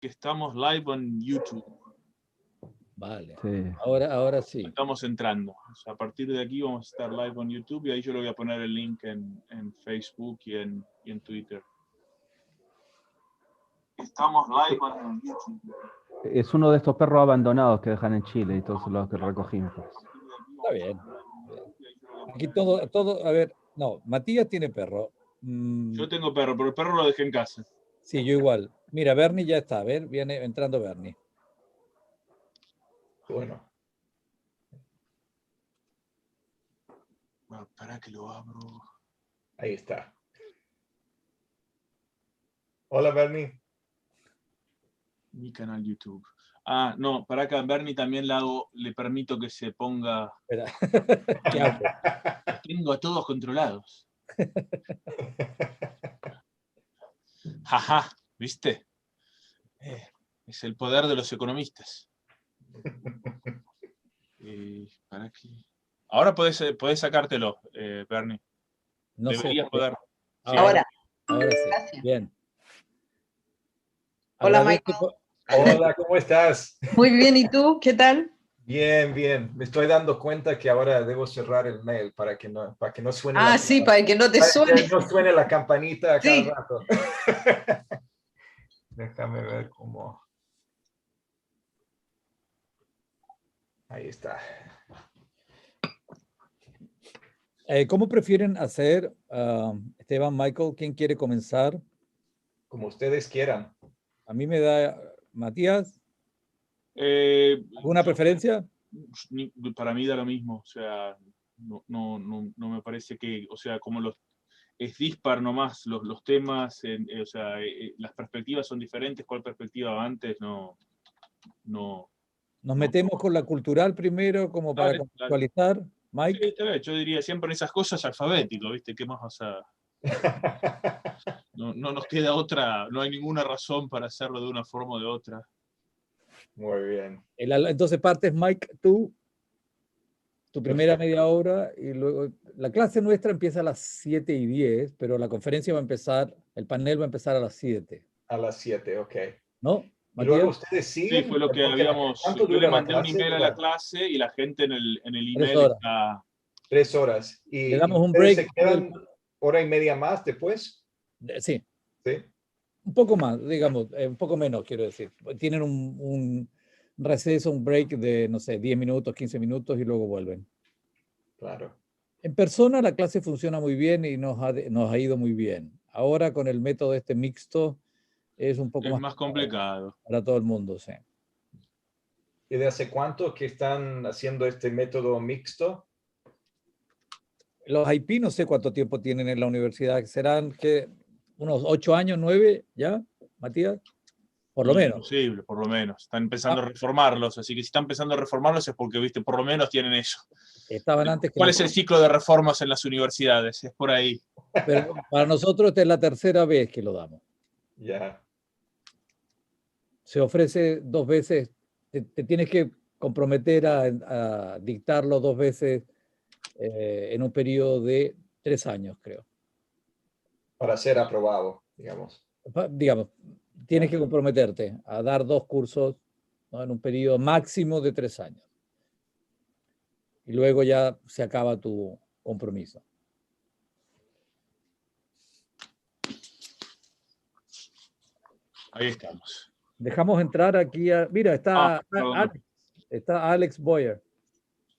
que estamos live en YouTube. Vale, Sí. ahora sí. Estamos entrando. O sea, a partir de aquí vamos a estar live en YouTube y ahí yo le voy a poner el link en Facebook y en Twitter. Estamos live en YouTube. Es uno de estos perros abandonados que dejan en Chile y todos los que recogimos. Está bien. Aquí todo, a ver, no, Matías tiene perro. Yo tengo perro, pero el perro lo dejé en casa. Sí, yo igual. Mira, Bernie ya está, a ver, viene entrando Bernie. Bueno. Bueno, para que lo abro. Ahí está. Hola, Bernie. Mi canal YouTube. Ah, no, para acá Bernie también le permito que se ponga. Espera. ¿Qué hago? Los tengo a todos controlados. Jaja, ¿viste? Es el poder de los economistas. ¿Para qué? Ahora podés sacártelo, Bernie. No Deberías sé. poder. Sí, Ahora. Ahora sí. Gracias. Bien. Hola, Agradezco Michael. Hola, ¿cómo estás? Muy bien, ¿y tú? ¿Qué tal? Bien, bien. Me estoy dando cuenta que ahora debo cerrar el mail para que no suene Ah, sí, para que no te para que suene. no suene la campanita a cada Sí. rato. Déjame ver cómo. Ahí está. ¿Cómo prefieren hacer, Esteban, Michael? ¿Quién quiere comenzar? Como ustedes quieran. A mí me da, Matías, ¿alguna yo- preferencia? Para mí da lo mismo. O sea, no me parece que. O sea, como es dispar nomás los temas, o sea, las perspectivas son diferentes. ¿Cuál perspectiva va antes? No. Nos metemos con la cultural primero, como para Dale, contextualizar. Sí, Mike, está bien. Yo diría siempre en esas cosas alfabético, ¿viste? ¿Qué más vas a...? No nos queda otra, no hay ninguna razón para hacerlo de una forma o de otra. Muy bien. entonces partes, Mike, tú, tu primera media hora, y luego la clase nuestra empieza a las 7:10, pero la conferencia va a empezar, el panel va a empezar a las 7, A las 7, ok. ¿no? Y luego Matías, ustedes Sí, siguen. fue lo que Porque habíamos... ¿cuánto Yo le dura la mandé un clase? email a la clase y la gente en el 3 email horas. está... 3 horas. ¿Y Le damos un ustedes break. se quedan hora y media más después? Sí, Sí. un poco más, digamos, un poco menos, quiero decir. Tienen un receso, un break de, no sé, 10 minutos, 15 minutos y luego vuelven. Claro. En persona la clase funciona muy bien y nos ha ido muy bien. Ahora con el método este mixto es un poco Es más más complicado. para todo el mundo, sí. ¿Y de hace cuánto que están haciendo este método mixto? Los IP no sé cuánto tiempo tienen en la universidad. ¿Serán que unos 8 años, 9 ya, Matías? Por lo menos. Imposible, por lo menos. Están empezando a reformarlos, así que si están empezando a reformarlos es porque, viste, por lo menos tienen eso. Estaban antes que ¿Cuál es el ciclo de reformas en las universidades? Es por ahí. Pero para nosotros esta es la tercera vez que lo damos. Ya. Se ofrece 2 veces, te tienes que comprometer a dictarlo 2 veces en un periodo de 3 años, creo. Para ser aprobado, digamos. Digamos, tienes que comprometerte a dar 2 cursos, ¿no? En un periodo máximo de 3 años. Y luego ya se acaba tu compromiso. Ahí estamos. Dejamos entrar aquí a... Mira, está Alex Boyer.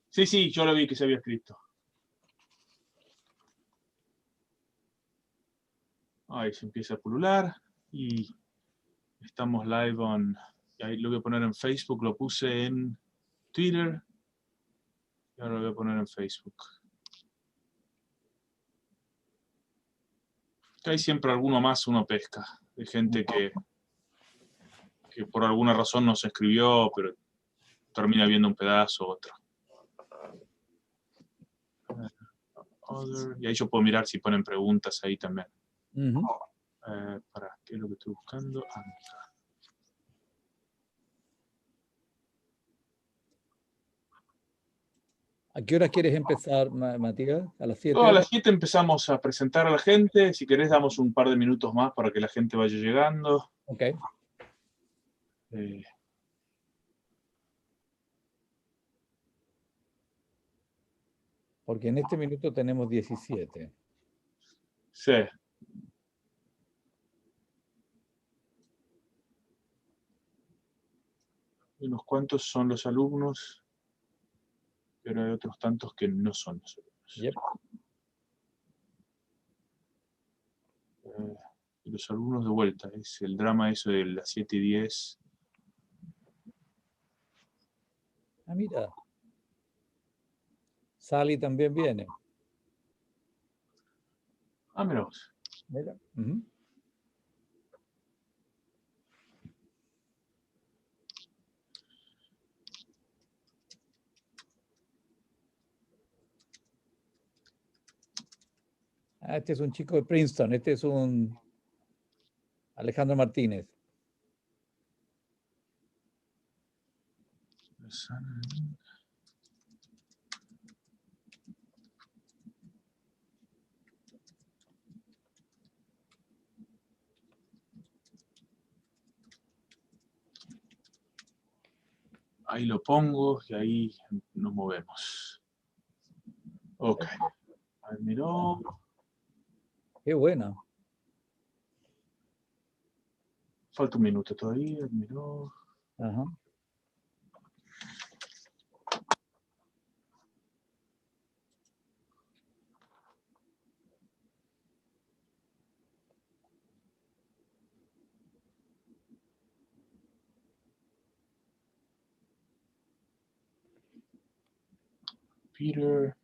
Sí, yo lo vi que se había escrito. Ahí se empieza a pulular y estamos live y ahí lo voy a poner en Facebook, lo puse en Twitter y ahora lo voy a poner en Facebook. Que hay siempre alguno más, uno pesca, de gente que por alguna razón no se escribió, pero termina viendo un pedazo u otro. Y ahí yo puedo mirar si ponen preguntas ahí también. ¿Para qué es lo que estoy buscando? Acá. ¿A qué hora quieres empezar, Matías? ¿A las 7? A las 7 empezamos a presentar a la gente. Si querés, damos un par de minutos más para que la gente vaya llegando. Ok. Porque en este minuto tenemos 17. Sí. Unos cuantos son los alumnos, pero hay otros tantos que no son los alumnos. Yep. Y los alumnos de vuelta, es el drama eso de las 7:10. Ah, mira. Sally también viene. Ah, mira vos. Mira. Ah, este es un chico de Princeton, este es un Alejandro Martínez. Ahí lo pongo y ahí nos movemos. Ok. Admiró. Qué buena. Falta un minuto todavía. Admiró. Ajá. Peter.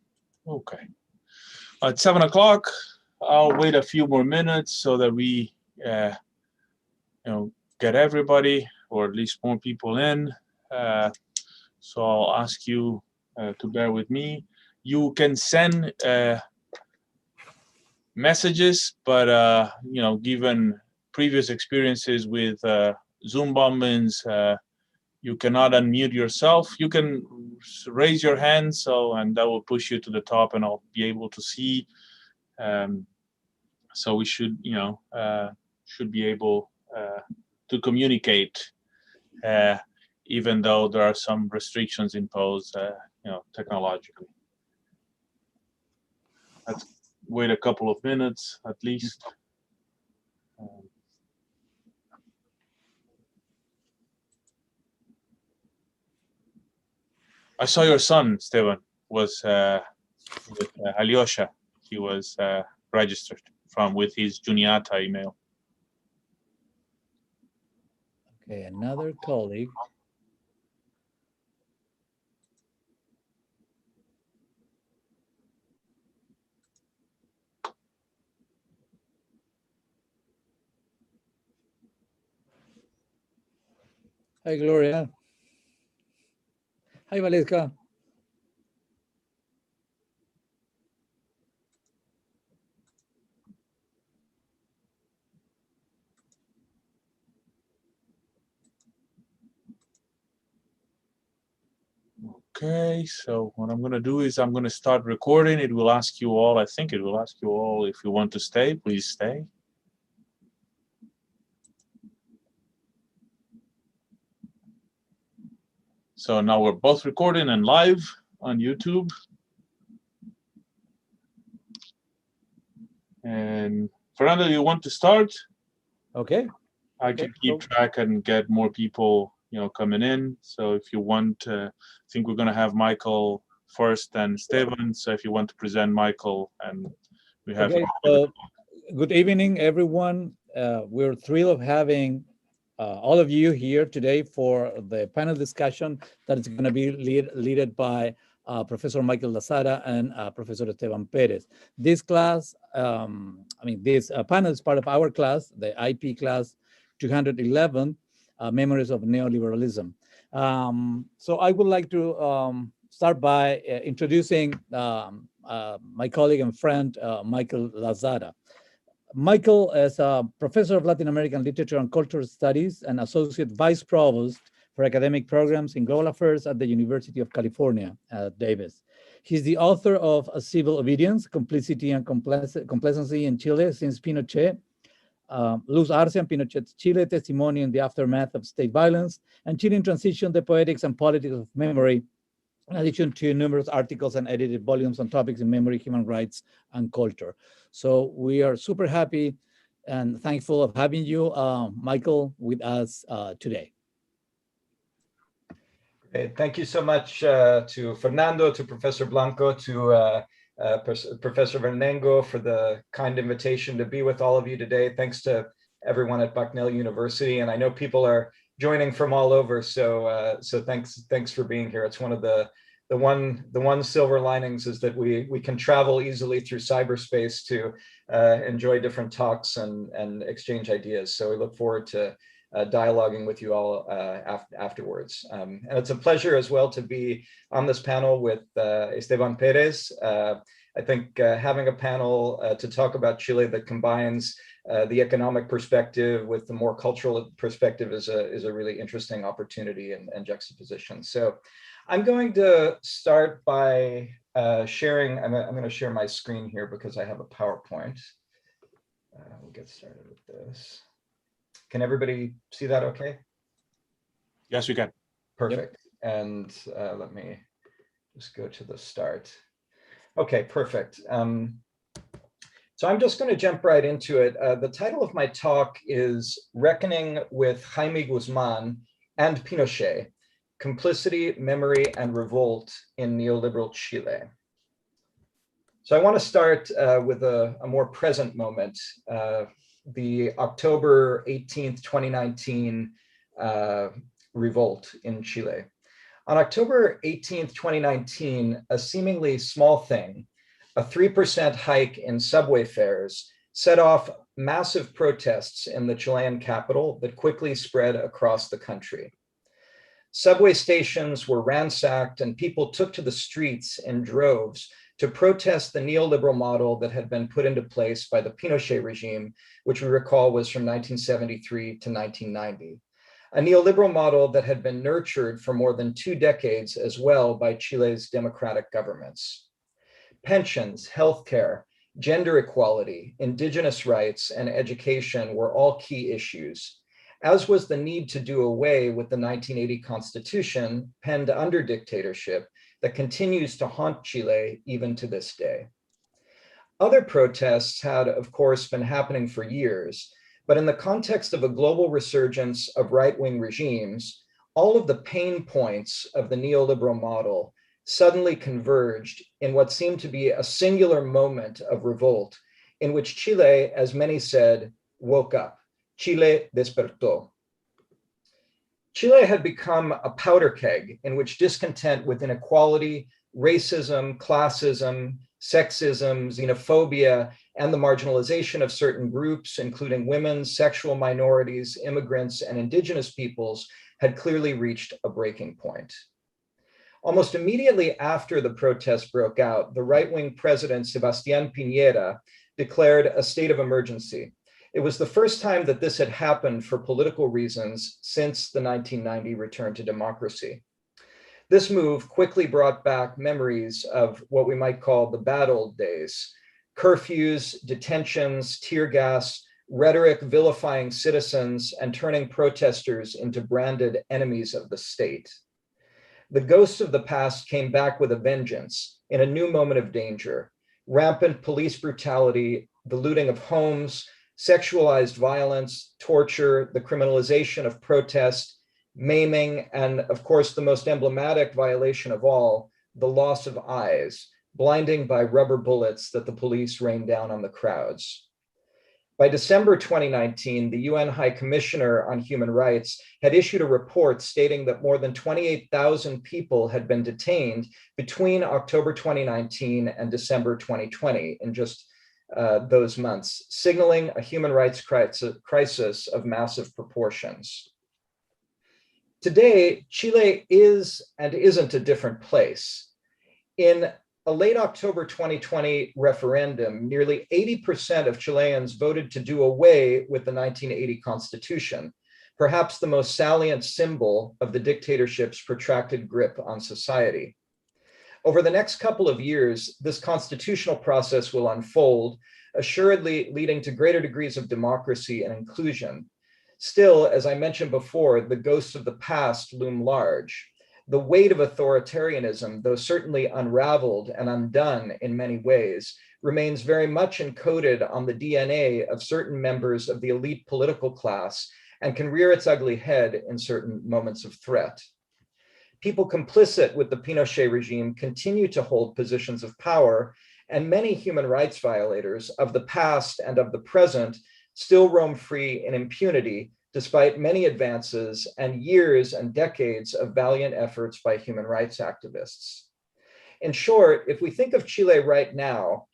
Okay. At 7 o'clock, I'll wait a few more minutes so that we, get everybody, or at least more people in. So I'll ask you to bear with me. You can send messages, but given previous experiences with Zoom bombings, you cannot unmute yourself. You can raise your hand, and that will push you to the top, and I'll be able to see. So we should be able to communicate, even though there are some restrictions imposed, technologically. Let's wait a couple of minutes at least. I saw your son, Esteban, was with Alyosha. He was registered with his Juniata email. Okay, another colleague. Hi, Gloria. Hi, Valeska. Okay, so what I'm going to do is I'm going to start recording. It will ask you all, I think it will ask you all if you want to stay, please stay. So now we're both recording and live on YouTube. And Fernando, you want to start? Okay. I can keep track and get more people, coming in. So if you want, I think we're going to have Michael first and Esteban. So if you want to present Michael, and we have. Okay. So good evening, everyone. We're thrilled of having all of you here today for the panel discussion that is going to be led by Professor Michael Lazara and Professor Esteban Perez. This class, this panel is part of our class, the IP class 211, Memories of Neoliberalism. So I would like to start by introducing my colleague and friend, Michael Lazara. Michael is a professor of Latin American literature and cultural studies and associate vice provost for academic programs in global affairs at the University of California at Davis. He's the author of Civil Obedience, Complicity and Complacency in Chile since Pinochet, Luz Arce and Pinochet's Chile, Testimony in the Aftermath of State Violence, and Chilean Transition, the Poetics and Politics of Memory, in addition to numerous articles and edited volumes on topics in memory, human rights, and culture. So we are super happy and thankful of having you, Michael, with us today. Great. Thank you so much to Fernando, to Professor Blanco, to Professor Vernengo for the kind invitation to be with all of you today. Thanks to everyone at Bucknell University. And I know people are joining from all over, so thanks for being here. It's one of the one silver linings is that we can travel easily through cyberspace to enjoy different talks and exchange ideas. So we look forward to dialoguing with you all afterwards. And it's a pleasure as well to be on this panel with Esteban Perez. I think having a panel to talk about Chile that combines the economic perspective with the more cultural perspective is a really interesting opportunity and juxtaposition. So I'm going to start by sharing, I'm going to share my screen here because I have a PowerPoint. We'll get started with this. Can everybody see that okay? Yes, we can. Perfect. Yep. And let me just go to the start. Okay, perfect. So I'm just going to jump right into it. The title of my talk is Reckoning with Jaime Guzman and Pinochet, Complicity, Memory, and Revolt in Neoliberal Chile. So I want to start with a more present moment, the October 18th, 2019 revolt in Chile. On October 18th, 2019, a seemingly small thing, a 3% hike in subway fares, set off massive protests in the Chilean capital that quickly spread across the country. Subway stations were ransacked and people took to the streets in droves to protest the neoliberal model that had been put into place by the Pinochet regime, which we recall was from 1973 to 1990. A neoliberal model that had been nurtured for more than 2 decades as well by Chile's democratic governments. Pensions, healthcare, gender equality, indigenous rights, and education were all key issues, as was the need to do away with the 1980 constitution penned under dictatorship that continues to haunt Chile even to this day. Other protests had, of course, been happening for years, but in the context of a global resurgence of right-wing regimes, all of the pain points of the neoliberal model suddenly converged in what seemed to be a singular moment of revolt in which Chile, as many said, woke up. Chile despertó. Chile had become a powder keg in which discontent with inequality, racism, classism, sexism, xenophobia, and the marginalization of certain groups, including women, sexual minorities, immigrants, and indigenous peoples, had clearly reached a breaking point. Almost immediately after the protests broke out, the right-wing president, Sebastián Piñera, declared a state of emergency. It was the first time that this had happened for political reasons since the 1990 return to democracy. This move quickly brought back memories of what we might call the bad old days: curfews, detentions, tear gas, rhetoric vilifying citizens, and turning protesters into branded enemies of the state. The ghosts of the past came back with a vengeance in a new moment of danger: rampant police brutality, the looting of homes, sexualized violence, torture, the criminalization of protest, maiming, and of course, the most emblematic violation of all, the loss of eyes, blinding by rubber bullets that the police rained down on the crowds. By December 2019, the UN High Commissioner on Human Rights had issued a report stating that more than 28,000 people had been detained between October 2019 and December 2020 in just those months, signaling a human rights crisis of massive proportions. Today, Chile is and isn't a different place. In a late October 2020 referendum, nearly 80% of Chileans voted to do away with the 1980 Constitution, perhaps the most salient symbol of the dictatorship's protracted grip on society. Over the next couple of years, this constitutional process will unfold, assuredly leading to greater degrees of democracy and inclusion. Still, as I mentioned before, the ghosts of the past loom large. The weight of authoritarianism, though certainly unraveled and undone in many ways, remains very much encoded on the DNA of certain members of the elite political class and can rear its ugly head in certain moments of threat. People complicit with the Pinochet regime continue to hold positions of power, and many human rights violators of the past and of the present still roam free in impunity, despite many advances and years and decades of valiant efforts by human rights activists. In short, if we think of Chile right now,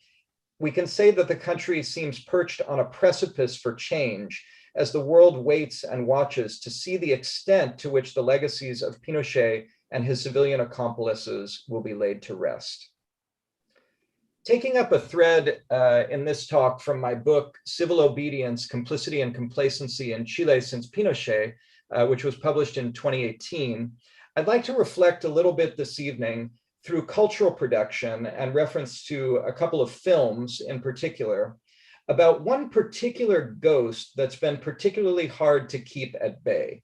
we can say that the country seems perched on a precipice for change as the world waits and watches to see the extent to which the legacies of Pinochet and his civilian accomplices will be laid to rest. Taking up a thread in this talk from my book, Civil Obedience, Complicity and Complacency in Chile Since Pinochet, which was published in 2018, I'd like to reflect a little bit this evening through cultural production and reference to a couple of films in particular, about one particular ghost that's been particularly hard to keep at bay.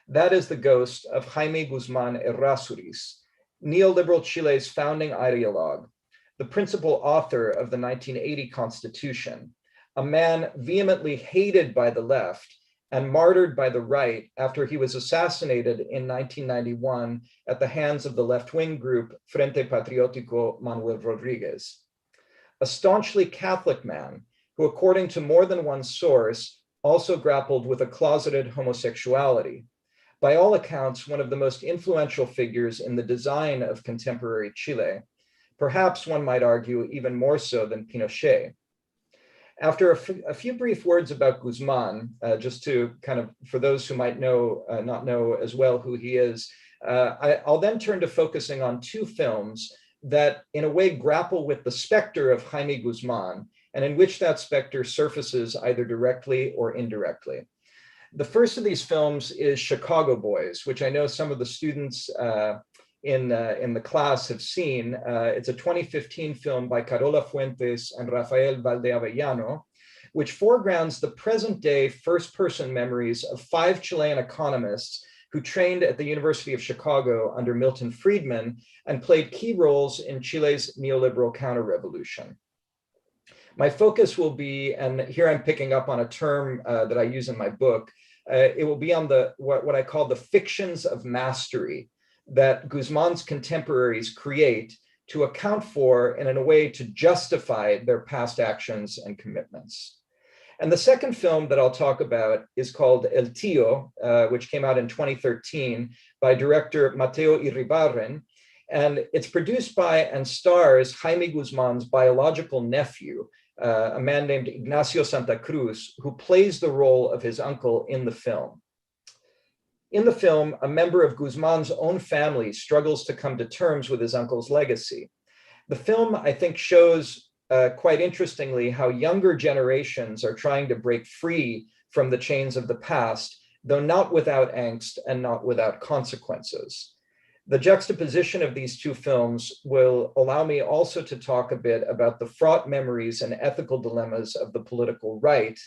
That is the ghost of Jaime Guzmán Errázuriz, neoliberal Chile's founding ideologue, the principal author of the 1980 Constitution, a man vehemently hated by the left and martyred by the right after he was assassinated in 1991 at the hands of the left-wing group Frente Patriótico Manuel Rodríguez. A staunchly Catholic man who, according to more than one source, also grappled with a closeted homosexuality. By all accounts, one of the most influential figures in the design of contemporary Chile, perhaps one might argue even more so than Pinochet. After a few brief words about Guzmán, just to kind of, for those who might know, not know as well who he is, I'll then turn to focusing on two films that in a way grapple with the specter of Jaime Guzmán and in which that specter surfaces either directly or indirectly. The first of these films is Chicago Boys, which I know some of the students in the class have seen. It's a 2015 film by Carola Fuentes and Rafael Valdeavellano, which foregrounds the present day first-person memories of 5 Chilean economists who trained at the University of Chicago under Milton Friedman and played key roles in Chile's neoliberal counter-revolution. My focus will be, and here I'm picking up on a term that I use in my book, it will be on what I call the fictions of mastery that Guzmán's contemporaries create to account for and in a way to justify their past actions and commitments. And the second film that I'll talk about is called El Tío, which came out in 2013 by director Mateo Iribarren. And it's produced by and stars Jaime Guzmán's biological nephew, a man named Ignacio Santa Cruz, who plays the role of his uncle in the film. In the film, a member of Guzmán's own family struggles to come to terms with his uncle's legacy. The film, I think, shows quite interestingly how younger generations are trying to break free from the chains of the past, though not without angst and not without consequences. The juxtaposition of these two films will allow me also to talk a bit about the fraught memories and ethical dilemmas of the political right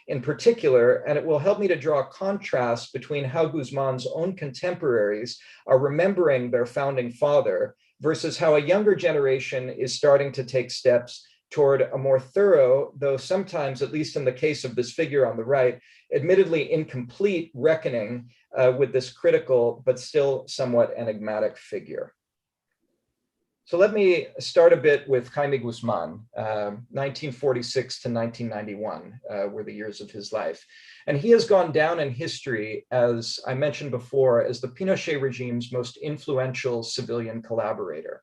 in particular, and it will help me to draw a contrast between how Guzmán's own contemporaries are remembering their founding father versus how a younger generation is starting to take steps toward a more thorough, though sometimes, at least in the case of this figure on the right, admittedly incomplete reckoning with this critical but still somewhat enigmatic figure. So let me start a bit with Jaime Guzmán. 1946 to 1991 were the years of his life. And he has gone down in history, as I mentioned before, as the Pinochet regime's most influential civilian collaborator.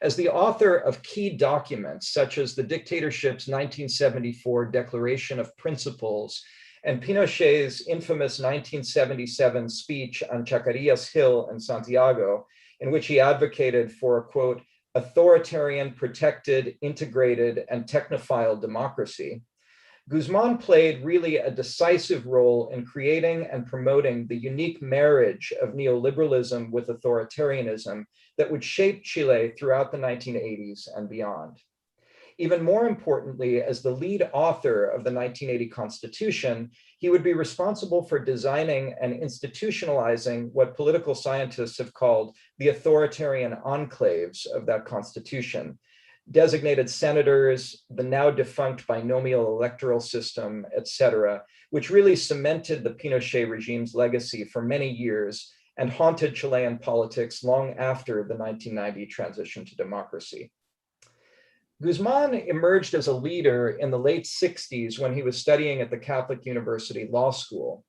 As the author of key documents, such as the dictatorship's 1974 Declaration of Principles and Pinochet's infamous 1977 speech on Chacarillas Hill in Santiago, in which he advocated for a, quote, authoritarian, protected, integrated, and technophile democracy, Guzmán played really a decisive role in creating and promoting the unique marriage of neoliberalism with authoritarianism that would shape Chile throughout the 1980s and beyond. Even more importantly, as the lead author of the 1980 Constitution, he would be responsible for designing and institutionalizing what political scientists have called the authoritarian enclaves of that Constitution, designated senators, the now defunct binomial electoral system, etc., which really cemented the Pinochet regime's legacy for many years and haunted Chilean politics long after the 1990 transition to democracy. Guzman emerged as a leader in the late 60s when he was studying at the Catholic University Law School.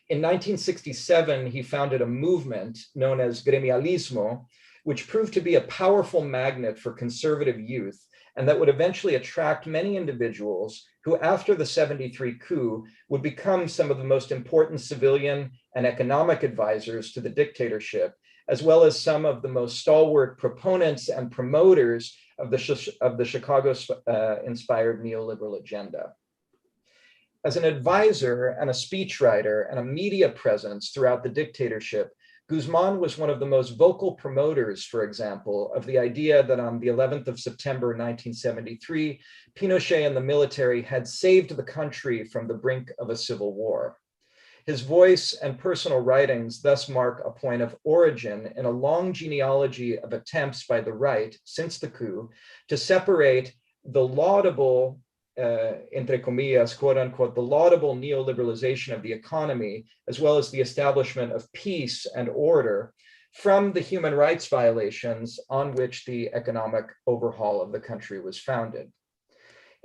In 1967, he founded a movement known as Gremialismo, which proved to be a powerful magnet for conservative youth, and that would eventually attract many individuals who, after the 73 coup, would become some of the most important civilian and economic advisors to the dictatorship, as well as some of the most stalwart proponents and promoters of the Chicago-inspired neoliberal agenda. As an advisor and a speechwriter and a media presence throughout the dictatorship, Guzman was one of the most vocal promoters, for example, of the idea that on the 11th of September 1973, Pinochet and the military had saved the country from the brink of a civil war. His voice and personal writings thus mark a point of origin in a long genealogy of attempts by the right since the coup to separate the laudable, entre comillas, quote unquote, the laudable neoliberalization of the economy, as well as the establishment of peace and order, from the human rights violations on which the economic overhaul of the country was founded.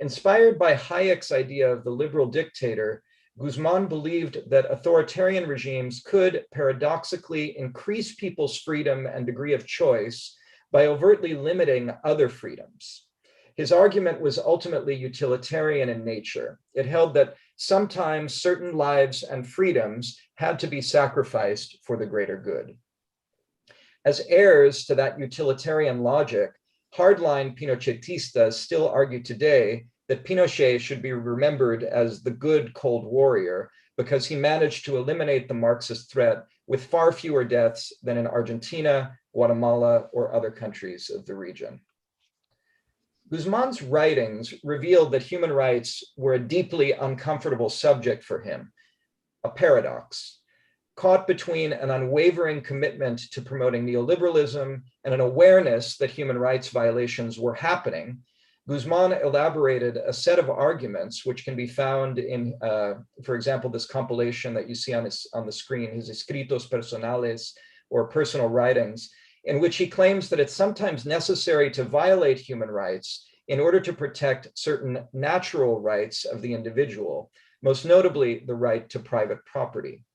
Inspired by Hayek's idea of the liberal dictator, Guzman believed that authoritarian regimes could paradoxically increase people's freedom and degree of choice by overtly limiting other freedoms. His argument was ultimately utilitarian in nature. It held that sometimes certain lives and freedoms had to be sacrificed for the greater good. As heirs to that utilitarian logic, hardline Pinochetistas still argue today that Pinochet should be remembered as the good Cold Warrior because he managed to eliminate the Marxist threat with far fewer deaths than in Argentina, Guatemala, or other countries of the region. Guzman's writings revealed that human rights were a deeply uncomfortable subject for him, a paradox. Caught between an unwavering commitment to promoting neoliberalism and an awareness that human rights violations were happening, Guzman elaborated a set of arguments which can be found in, for example, this compilation that you see on the screen, his escritos personales, or personal writings, in which he claims that it's sometimes necessary to violate human rights in order to protect certain natural rights of the individual, most notably the right to private property.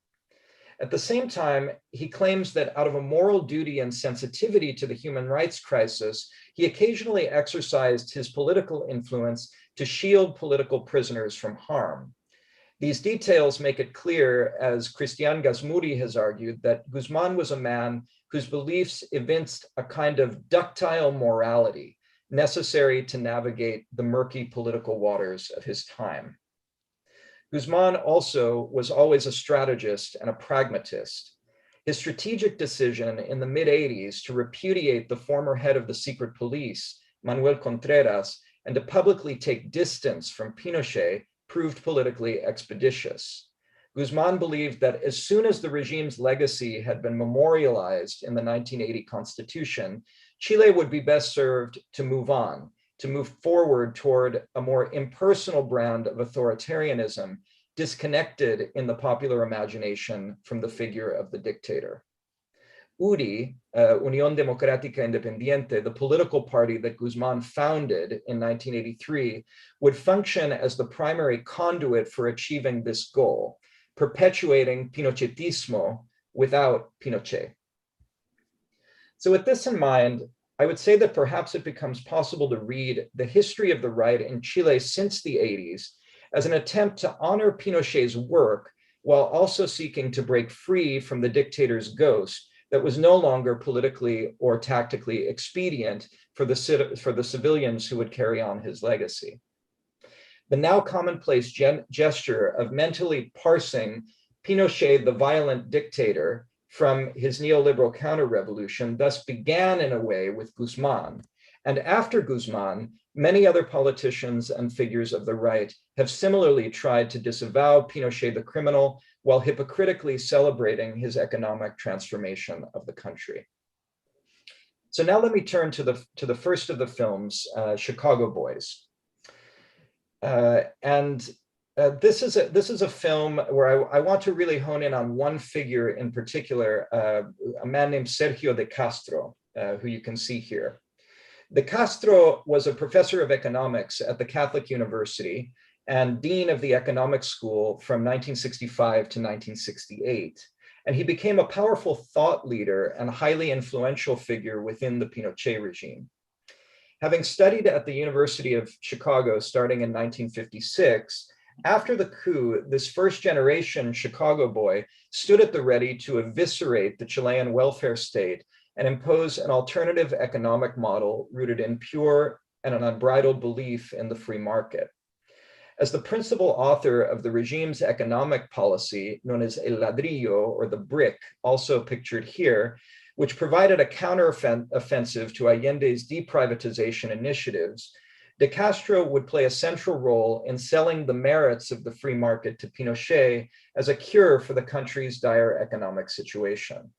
At the same time, he claims that out of a moral duty and sensitivity to the human rights crisis, he occasionally exercised his political influence to shield political prisoners from harm. These details make it clear, as Cristian Gazmuri has argued, that Guzman was a man whose beliefs evinced a kind of ductile morality necessary to navigate the murky political waters of his time. Guzman also was always a strategist and a pragmatist. His strategic decision in the mid-80s to repudiate the former head of the secret police, Manuel Contreras, and to publicly take distance from Pinochet proved politically expeditious. Guzman believed that as soon as the regime's legacy had been memorialized in the 1980 Constitution, Chile would be best served to move on, to move forward toward a more impersonal brand of authoritarianism, disconnected in the popular imagination from the figure of the dictator. UDI, Unión Democrática Independiente, the political party that Guzman founded in 1983, would function as the primary conduit for achieving this goal, perpetuating Pinochetismo without Pinochet. So with this in mind, I would say that perhaps it becomes possible to read the history of the right in Chile since the 80s as an attempt to honor Pinochet's work while also seeking to break free from the dictator's ghost that was no longer politically or tactically expedient for the civilians who would carry on his legacy. The now commonplace gesture of mentally parsing Pinochet, the violent dictator, from his neoliberal counter-revolution thus began in a way with Guzman And after Guzman, many other politicians and figures of the right have similarly tried to disavow Pinochet the criminal while hypocritically celebrating his economic transformation of the country. So now let me turn to the first of the films, Chicago Boys. This is a film where I want to really hone in on one figure in particular, a man named Sergio de Castro, who you can see here. De Castro was a professor of economics at the Catholic University and dean of the economics school from 1965 to 1968. And he became a powerful thought leader and highly influential figure within the Pinochet regime. Having studied at the University of Chicago starting in 1956, after the coup, this first generation Chicago boy stood at the ready to eviscerate the Chilean welfare state and impose an alternative economic model rooted in pure and an unbridled belief in the free market. As the principal author of the regime's economic policy, known as El Ladrillo, or the brick, also pictured here, which provided a counteroffensive to Allende's deprivatization initiatives, de Castro would play a central role in selling the merits of the free market to Pinochet as a cure for the country's dire economic situation.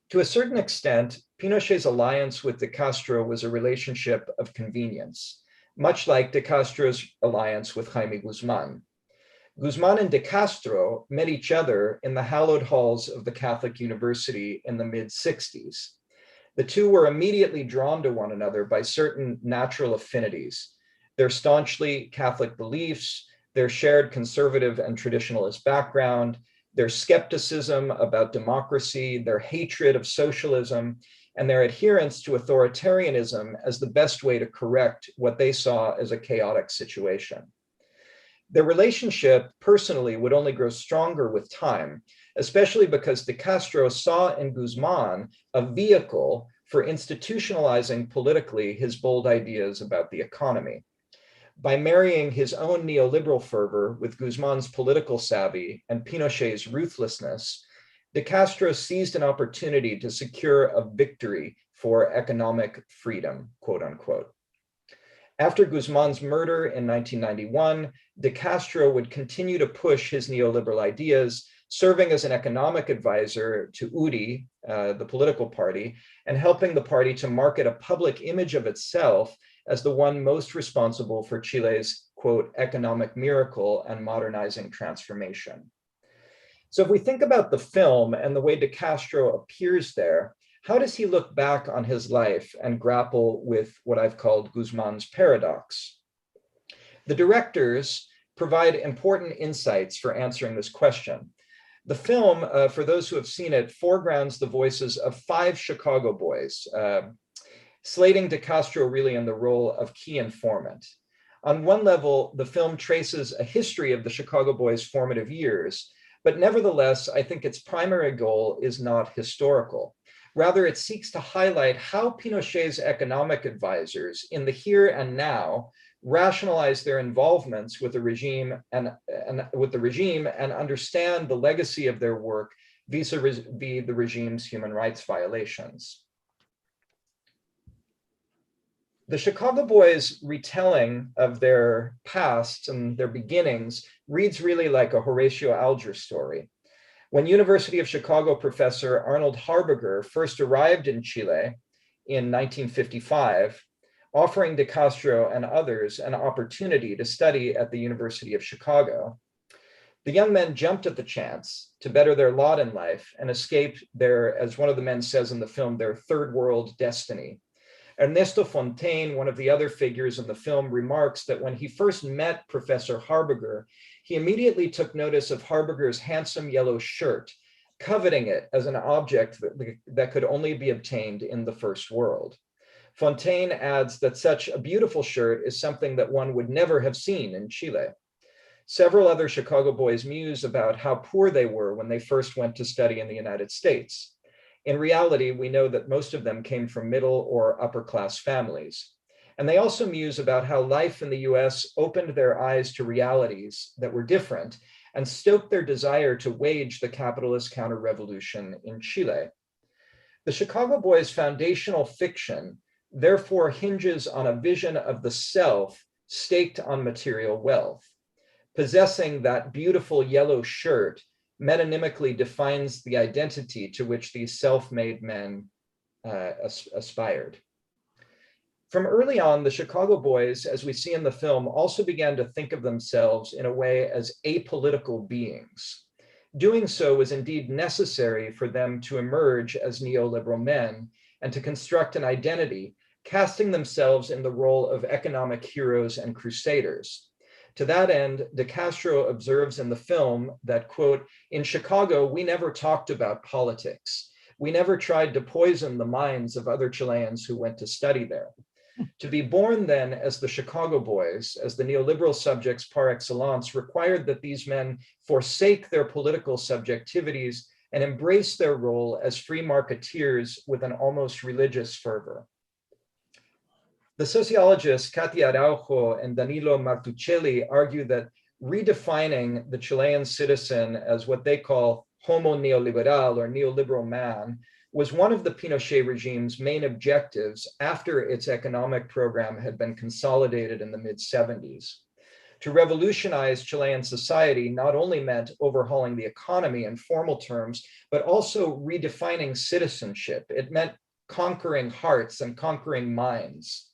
To a certain extent, Pinochet's alliance with de Castro was a relationship of convenience, much like de Castro's alliance with Jaime Guzman. Guzman and de Castro met each other in the hallowed halls of the Catholic University in the mid-60s. The two were immediately drawn to one another by certain natural affinities, their staunchly Catholic beliefs, their shared conservative and traditionalist background, their skepticism about democracy, their hatred of socialism, and their adherence to authoritarianism as the best way to correct what they saw as a chaotic situation. Their relationship personally would only grow stronger with time, especially because de Castro saw in Guzman a vehicle for institutionalizing politically his bold ideas about the economy. By marrying his own neoliberal fervor with Guzman's political savvy and Pinochet's ruthlessness, de Castro seized an opportunity to secure a victory for economic freedom, quote unquote. After Guzman's murder in 1991, de Castro would continue to push his neoliberal ideas, serving as an economic advisor to UDI, the political party, and helping the party to market a public image of itself as the one most responsible for Chile's, quote, economic miracle and modernizing transformation. So if we think about the film and the way de Castro appears there, how does he look back on his life and grapple with what I've called Guzman's paradox? The directors provide important insights for answering this question. The film, for those who have seen it, foregrounds the voices of 5 Chicago boys, slating de Castro really in the role of key informant. On one level, the film traces a history of the Chicago boys' formative years, but nevertheless, I think its primary goal is not historical. Rather, it seeks to highlight how Pinochet's economic advisors in the here and now rationalize their involvements with the regime and understand the legacy of their work vis-a-vis the regime's human rights violations. The Chicago boys' retelling of their past and their beginnings reads really like a Horatio Alger story. When University of Chicago professor Arnold Harbinger first arrived in Chile in 1955, offering de Castro and others an opportunity to study at the University of Chicago, the young men jumped at the chance to better their lot in life and escape their, as one of the men says in the film, their third world destiny. Ernesto Fontaine, one of the other figures in the film, remarks that when he first met Professor Harbinger, he immediately took notice of Harbinger's handsome yellow shirt, coveting it as an object that could only be obtained in the first world. Fontaine adds that such a beautiful shirt is something that one would never have seen in Chile. Several other Chicago boys muse about how poor they were when they first went to study in the United States. In reality, we know that most of them came from middle or upper class families. And they also muse about how life in the US opened their eyes to realities that were different and stoked their desire to wage the capitalist counter-revolution in Chile. The Chicago boys' foundational fiction therefore hinges on a vision of the self staked on material wealth. Possessing that beautiful yellow shirt metonymically defines the identity to which these self-made men aspired. From early on, the Chicago boys, as we see in the film, also began to think of themselves in a way as apolitical beings. Doing so was indeed necessary for them to emerge as neoliberal men and to construct an identity, casting themselves in the role of economic heroes and crusaders. To that end, De Castro observes in the film that, quote, "In Chicago, we never talked about politics. We never tried to poison the minds of other Chileans who went to study there." To be born then as the Chicago boys, as the neoliberal subjects par excellence, required that these men forsake their political subjectivities and embrace their role as free marketeers with an almost religious fervor. The sociologists Katia Araujo and Danilo Martuchelli argue that redefining the Chilean citizen as what they call homo neoliberal or neoliberal man was one of the Pinochet regime's main objectives after its economic program had been consolidated in the mid-70s. To revolutionize Chilean society not only meant overhauling the economy in formal terms, but also redefining citizenship. It meant conquering hearts and conquering minds.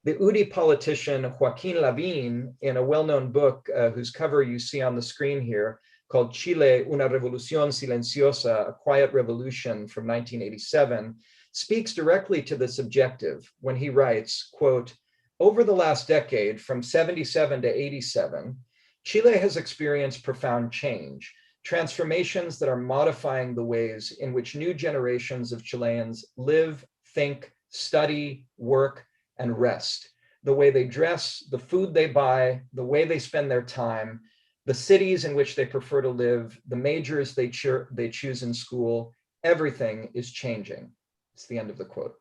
The UDI politician Joaquin Lavín, in a well-known book whose cover you see on the screen here, called Chile, una revolución silenciosa, a quiet revolution from 1987, speaks directly to this objective when he writes, quote, "Over the last decade, from 77 to 87, Chile has experienced profound change, transformations that are modifying the ways in which new generations of Chileans live, think, study, work, and rest, the way they dress, the food they buy, the way they spend their time, the cities in which they prefer to live, the majors they choose in school, everything is changing." It's the end of the quote.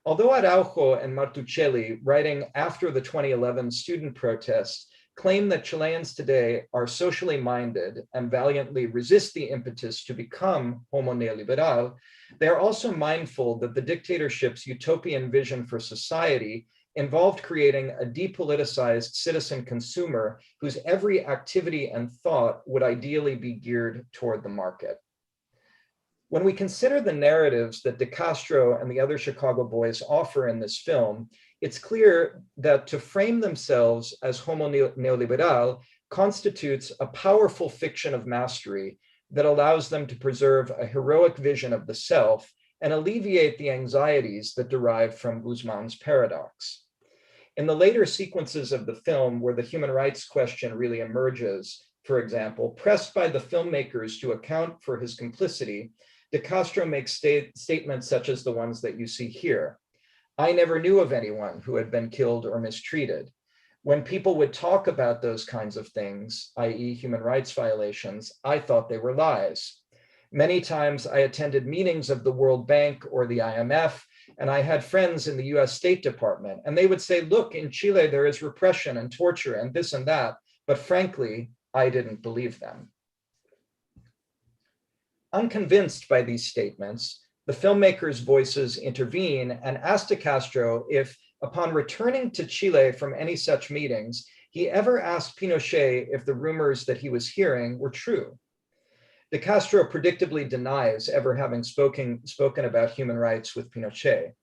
Although Araujo and Martuchelli, writing after the 2011 student protests, claim that Chileans today are socially minded and valiantly resist the impetus to become homo neoliberal, they are also mindful that the dictatorship's utopian vision for society involved creating a depoliticized citizen consumer whose every activity and thought would ideally be geared toward the market. When we consider the narratives that De Castro and the other Chicago boys offer in this film, it's clear that to frame themselves as homo neoliberal constitutes a powerful fiction of mastery that allows them to preserve a heroic vision of the self and alleviate the anxieties that derive from Guzman's paradox. In the later sequences of the film, where the human rights question really emerges, for example, pressed by the filmmakers to account for his complicity, De Castro makes statements such as the ones that you see here. "I never knew of anyone who had been killed or mistreated. When people would talk about those kinds of things, i.e. human rights violations, I thought they were lies. Many times I attended meetings of the World Bank or the IMF, and I had friends in the US State Department, and they would say, look, in Chile, there is repression and torture and this and that, but frankly, I didn't believe them." Unconvinced by these statements, the filmmakers' voices intervene and ask De Castro if, upon returning to Chile from any such meetings, he ever asked Pinochet if the rumors that he was hearing were true. De Castro predictably denies ever having spoken about human rights with Pinochet.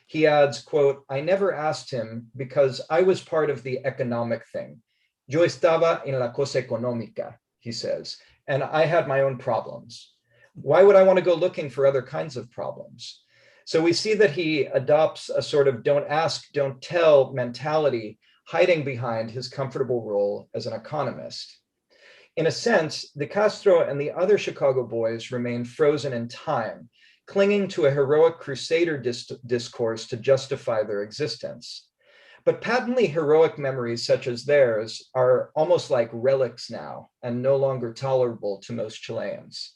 He adds, quote, "I never asked him because I was part of the economic thing. Yo estaba en la cosa económica," he says, "and I had my own problems. Why would I want to go looking for other kinds of problems?" So we see that he adopts a sort of don't ask, don't tell mentality, hiding behind his comfortable role as an economist. In a sense, De Castro and the other Chicago boys remain frozen in time, clinging to a heroic crusader discourse to justify their existence. But patently heroic memories such as theirs are almost like relics now and no longer tolerable to most Chileans.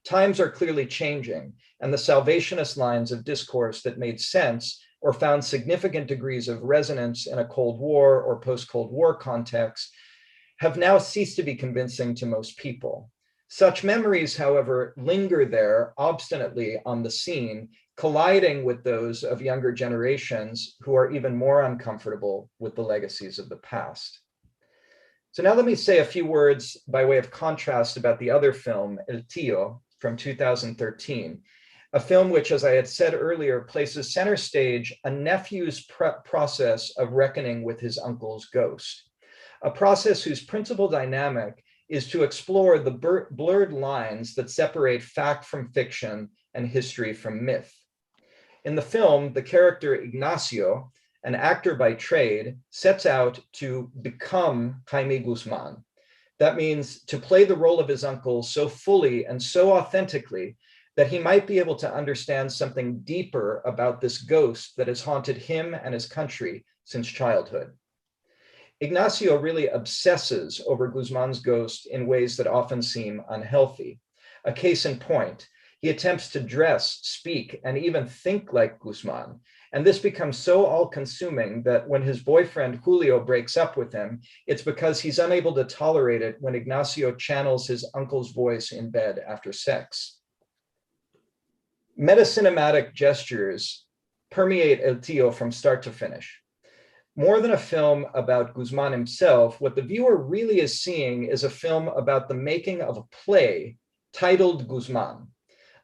Times are clearly changing, and the salvationist lines of discourse that made sense or found significant degrees of resonance in a Cold War or post-Cold War context have now ceased to be convincing to most people. Such memories, however, linger there obstinately on the scene, colliding with those of younger generations who are even more uncomfortable with the legacies of the past. So now let me say a few words by way of contrast about the other film, El Tío, from 2013, a film which, as I had said earlier, places center stage a nephew's process of reckoning with his uncle's ghost, a process whose principal dynamic is to explore the blurred lines that separate fact from fiction and history from myth. In the film, the character Ignacio, an actor by trade, sets out to become Jaime Guzman. That means to play the role of his uncle so fully and so authentically that he might be able to understand something deeper about this ghost that has haunted him and his country since childhood. Ignacio really obsesses over Guzman's ghost in ways that often seem unhealthy. A case in point, he attempts to dress, speak, and even think like Guzman. And this becomes so all-consuming that when his boyfriend Julio breaks up with him, it's because he's unable to tolerate it when Ignacio channels his uncle's voice in bed after sex. Metacinematic gestures permeate El Tío from start to finish. More than a film about Guzman himself, what the viewer really is seeing is a film about the making of a play titled Guzman,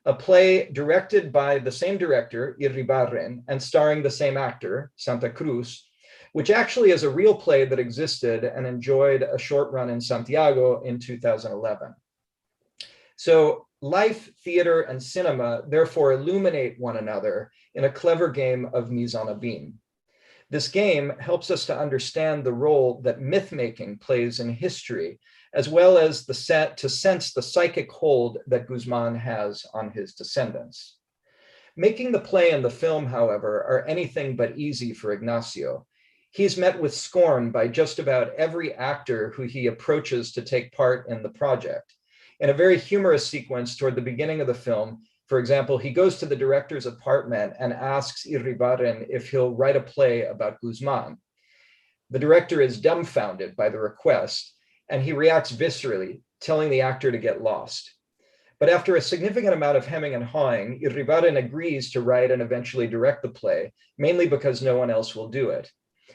a play directed by the same director, Irribarren, and starring the same actor, Santa Cruz, which actually is a real play that existed and enjoyed a short run in Santiago in 2011. So life, theater, and cinema therefore illuminate one another in a clever game of mise en abîme. This game helps us to understand the role that myth-making plays in history, as well as to sense the psychic hold that Guzman has on his descendants. Making the play and the film, however, are anything but easy for Ignacio. He's met with scorn by just about every actor who he approaches to take part in the project. In a very humorous sequence toward the beginning of the film, for example, he goes to the director's apartment and asks Irribarren if he'll write a play about Guzman. The director is dumbfounded by the request, and he reacts viscerally, telling the actor to get lost. But after a significant amount of hemming and hawing, Irribarren agrees to write and eventually direct the play, mainly because no one else will do it.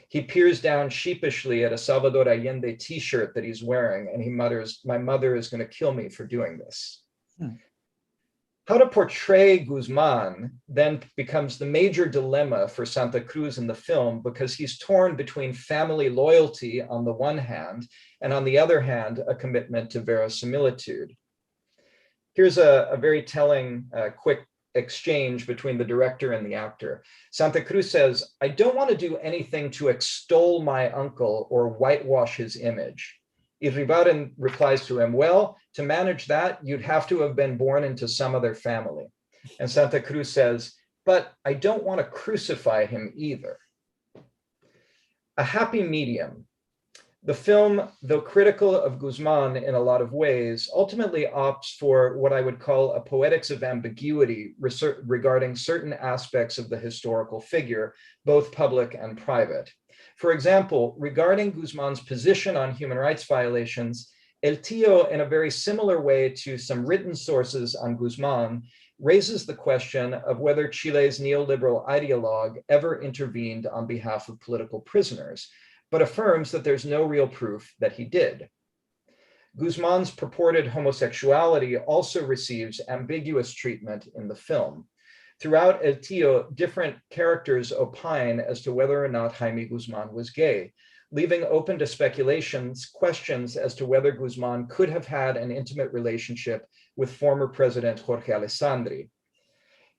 He peers down sheepishly at a Salvador Allende t-shirt that he's wearing, and he mutters, "My mother is going to kill me for doing this." How to portray Guzman then becomes the major dilemma for Santa Cruz in the film, because he's torn between family loyalty on the one hand, and on the other hand, a commitment to verisimilitude. Here's a very telling quick exchange between the director and the actor. Santa Cruz says, "I don't want to do anything to extol my uncle or whitewash his image." Irribarren replies to him, "Well, to manage that, you'd have to have been born into some other family." And Santa Cruz says, "But I don't want to crucify him either." A happy medium. The film, though critical of Guzman in a lot of ways, ultimately opts for what I would call a poetics of ambiguity regarding certain aspects of the historical figure, both public and private. For example, regarding Guzman's position on human rights violations, El Tío, in a very similar way to some written sources on Guzman, raises the question of whether Chile's neoliberal ideologue ever intervened on behalf of political prisoners, but affirms that there's no real proof that he did. Guzman's purported homosexuality also receives ambiguous treatment in the film. Throughout El Tío, different characters opine as to whether or not Jaime Guzman was gay, leaving open to speculations questions as to whether Guzman could have had an intimate relationship with former President Jorge Alessandri.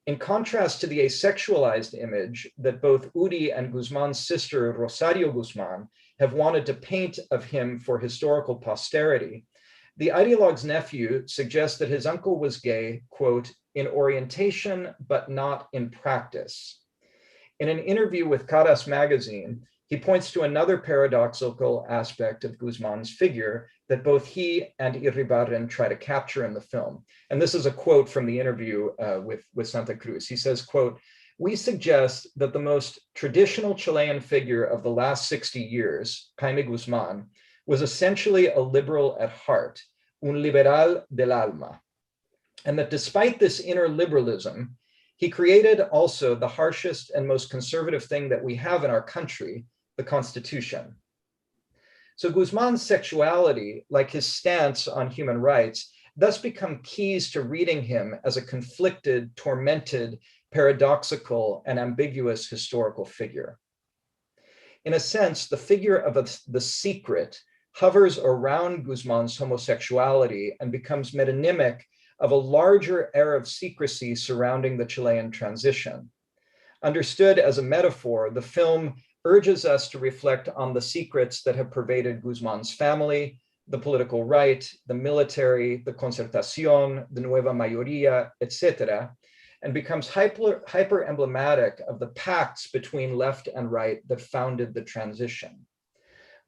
In contrast to the asexualized image that both Uri and Guzman's sister Rosario Guzman have wanted to paint of him for historical posterity, the ideologue's nephew suggests that his uncle was gay, quote, "in orientation, but not in practice." In an interview with Caras magazine, he points to another paradoxical aspect of Guzman's figure that both he and Irribarren try to capture in the film. And this is a quote from the interview with Santa Cruz. He says, quote, "We suggest that the most traditional Chilean figure of the last 60 years, Jaime Guzman, was essentially a liberal at heart, un liberal del alma. And that despite this inner liberalism, He created also the harshest and most conservative thing that we have in our country, the Constitution. So Guzman's sexuality, like his stance on human rights, thus become keys to reading him as a conflicted, tormented, paradoxical, and ambiguous historical figure. In a sense, the figure of the secret hovers around Guzman's homosexuality and becomes metonymic of a larger air of secrecy surrounding the Chilean transition. Understood as a metaphor, the film urges us to reflect on the secrets that have pervaded Guzman's family, the political right, the military, the Concertación, the Nueva Mayoría, etc., and becomes hyper emblematic of the pacts between left and right that founded the transition.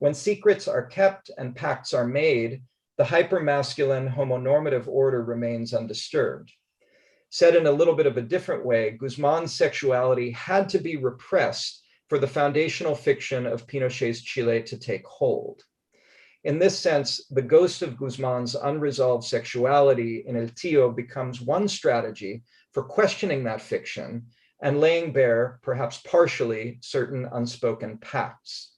When secrets are kept and pacts are made, the hyper-masculine homonormative order remains undisturbed. Said in a little bit of a different way, Guzman's sexuality had to be repressed for the foundational fiction of Pinochet's Chile to take hold. In this sense, the ghost of Guzman's unresolved sexuality in El Tío becomes one strategy for questioning that fiction and laying bare, perhaps partially, certain unspoken pacts.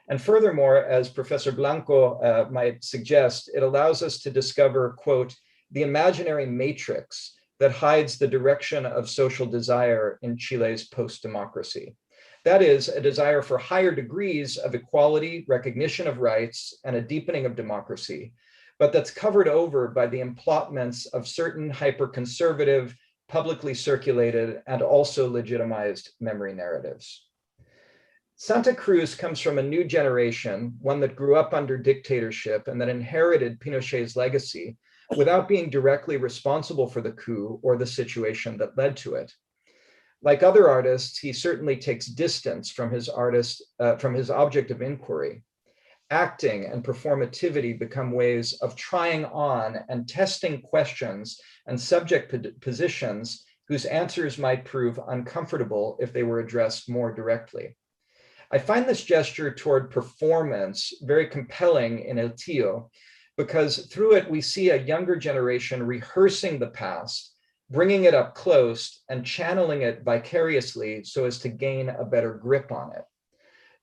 And furthermore, as Professor Blanco might suggest, it allows us to discover, quote, the imaginary matrix that hides the direction of social desire in Chile's post-democracy. That is, a desire for higher degrees of equality, recognition of rights, and a deepening of democracy, but that's covered over by the implotments of certain hyper-conservative, publicly circulated, and also legitimized memory narratives. Santa Cruz comes from a new generation, one that grew up under dictatorship and that inherited Pinochet's legacy without being directly responsible for the coup or the situation that led to it. Like other artists, he certainly takes distance from his object of inquiry. Acting and performativity become ways of trying on and testing questions and subject positions whose answers might prove uncomfortable if they were addressed more directly. I find this gesture toward performance very compelling in El Tío, because through it we see a younger generation rehearsing the past, bringing it up close and channeling it vicariously so as to gain a better grip on it.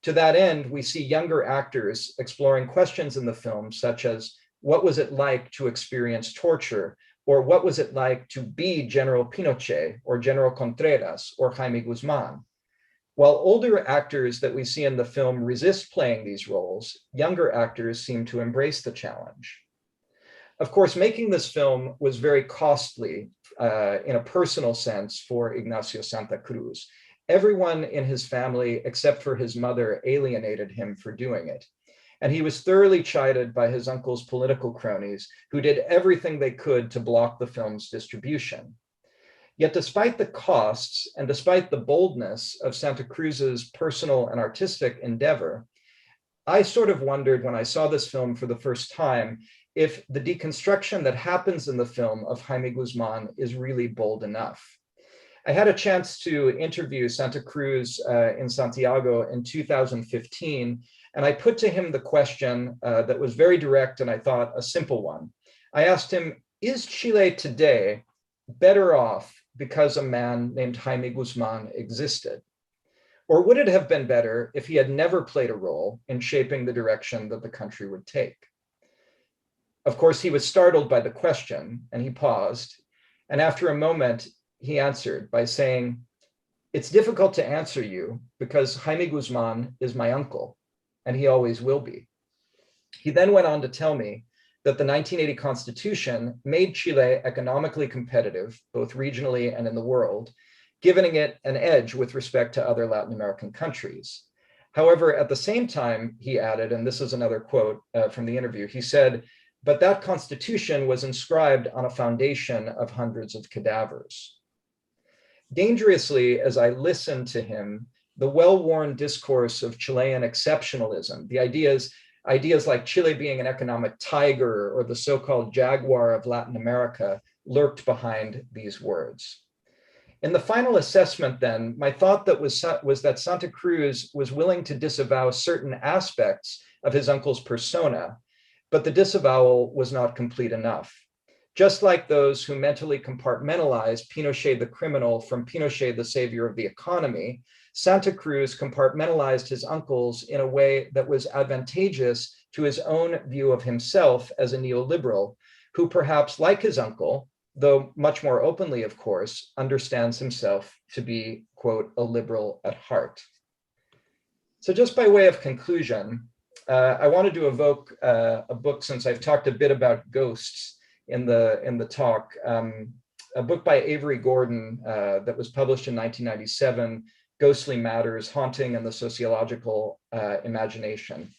To that end, we see younger actors exploring questions in the film, such as what was it like to experience torture, or what was it like to be General Pinochet, or General Contreras, or Jaime Guzman? While older actors that we see in the film resist playing these roles, younger actors seem to embrace the challenge. Of course, making this film was very costly in a personal sense for Ignacio Santa Cruz. Everyone in his family, except for his mother, alienated him for doing it. And he was thoroughly chided by his uncle's political cronies, who did everything they could to block the film's distribution. Yet despite the costs and despite the boldness of Santa Cruz's personal and artistic endeavor, I sort of wondered when I saw this film for the first time if the deconstruction that happens in the film of Jaime Guzman is really bold enough. I had a chance to interview Santa Cruz in Santiago in 2015, and I put to him the question that was very direct and I thought a simple one. I asked him, is Chile today better off because a man named Jaime Guzman existed? Or would it have been better if he had never played a role in shaping the direction that the country would take? Of course, he was startled by the question and he paused. And after a moment, he answered by saying, it's difficult to answer you because Jaime Guzman is my uncle and he always will be. He then went on to tell me that the 1980 Constitution made Chile economically competitive, both regionally and in the world, giving it an edge with respect to other Latin American countries. However, at the same time, he added, and this is another quote from the interview, he said, but that Constitution was inscribed on a foundation of hundreds of cadavers. Dangerously, as I listened to him, the well-worn discourse of Chilean exceptionalism, the ideas like Chile being an economic tiger or the so-called jaguar of Latin America lurked behind these words. In the final assessment then, my thought that was that Santa Cruz was willing to disavow certain aspects of his uncle's persona, but the disavowal was not complete enough. Just like those who mentally compartmentalize Pinochet the criminal from Pinochet the savior of the economy, Santa Cruz compartmentalized his uncles in a way that was advantageous to his own view of himself as a neoliberal, who perhaps, like his uncle, though much more openly, of course, understands himself to be, quote, a liberal at heart. So just by way of conclusion, I wanted to evoke a book, since I've talked a bit about ghosts in the talk, a book by Avery Gordon that was published in 1997, Ghostly Matters, Haunting and the Sociological Imagination.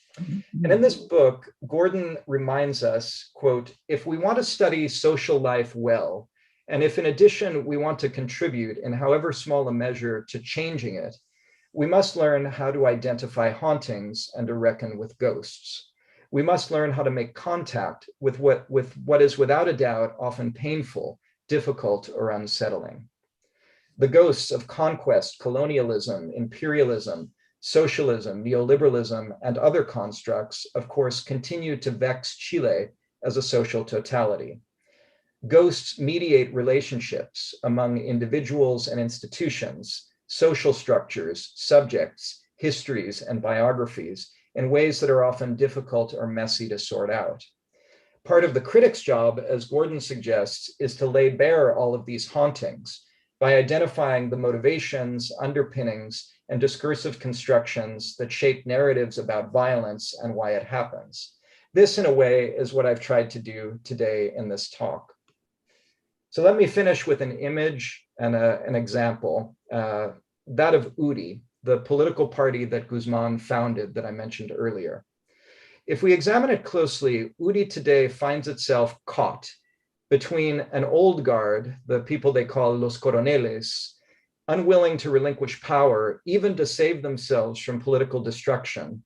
And in this book, Gordon reminds us, quote, if we want to study social life well, and if in addition we want to contribute in however small a measure to changing it, we must learn how to identify hauntings and to reckon with ghosts. We must learn how to make contact with what is without a doubt often painful, difficult, or unsettling. The ghosts of conquest, colonialism, imperialism, socialism, neoliberalism, and other constructs, of course, continue to vex Chile as a social totality. Ghosts mediate relationships among individuals and institutions, social structures, subjects, histories, and biographies in ways that are often difficult or messy to sort out. Part of the critic's job, as Gordon suggests, is to lay bare all of these hauntings by identifying the motivations, underpinnings, and discursive constructions that shape narratives about violence and why it happens. This, in a way, is what I've tried to do today in this talk. So let me finish with an image and an example, that of UDI, the political party that Guzman founded that I mentioned earlier. If we examine it closely, UDI today finds itself caught between an old guard, the people they call los coroneles, unwilling to relinquish power, even to save themselves from political destruction,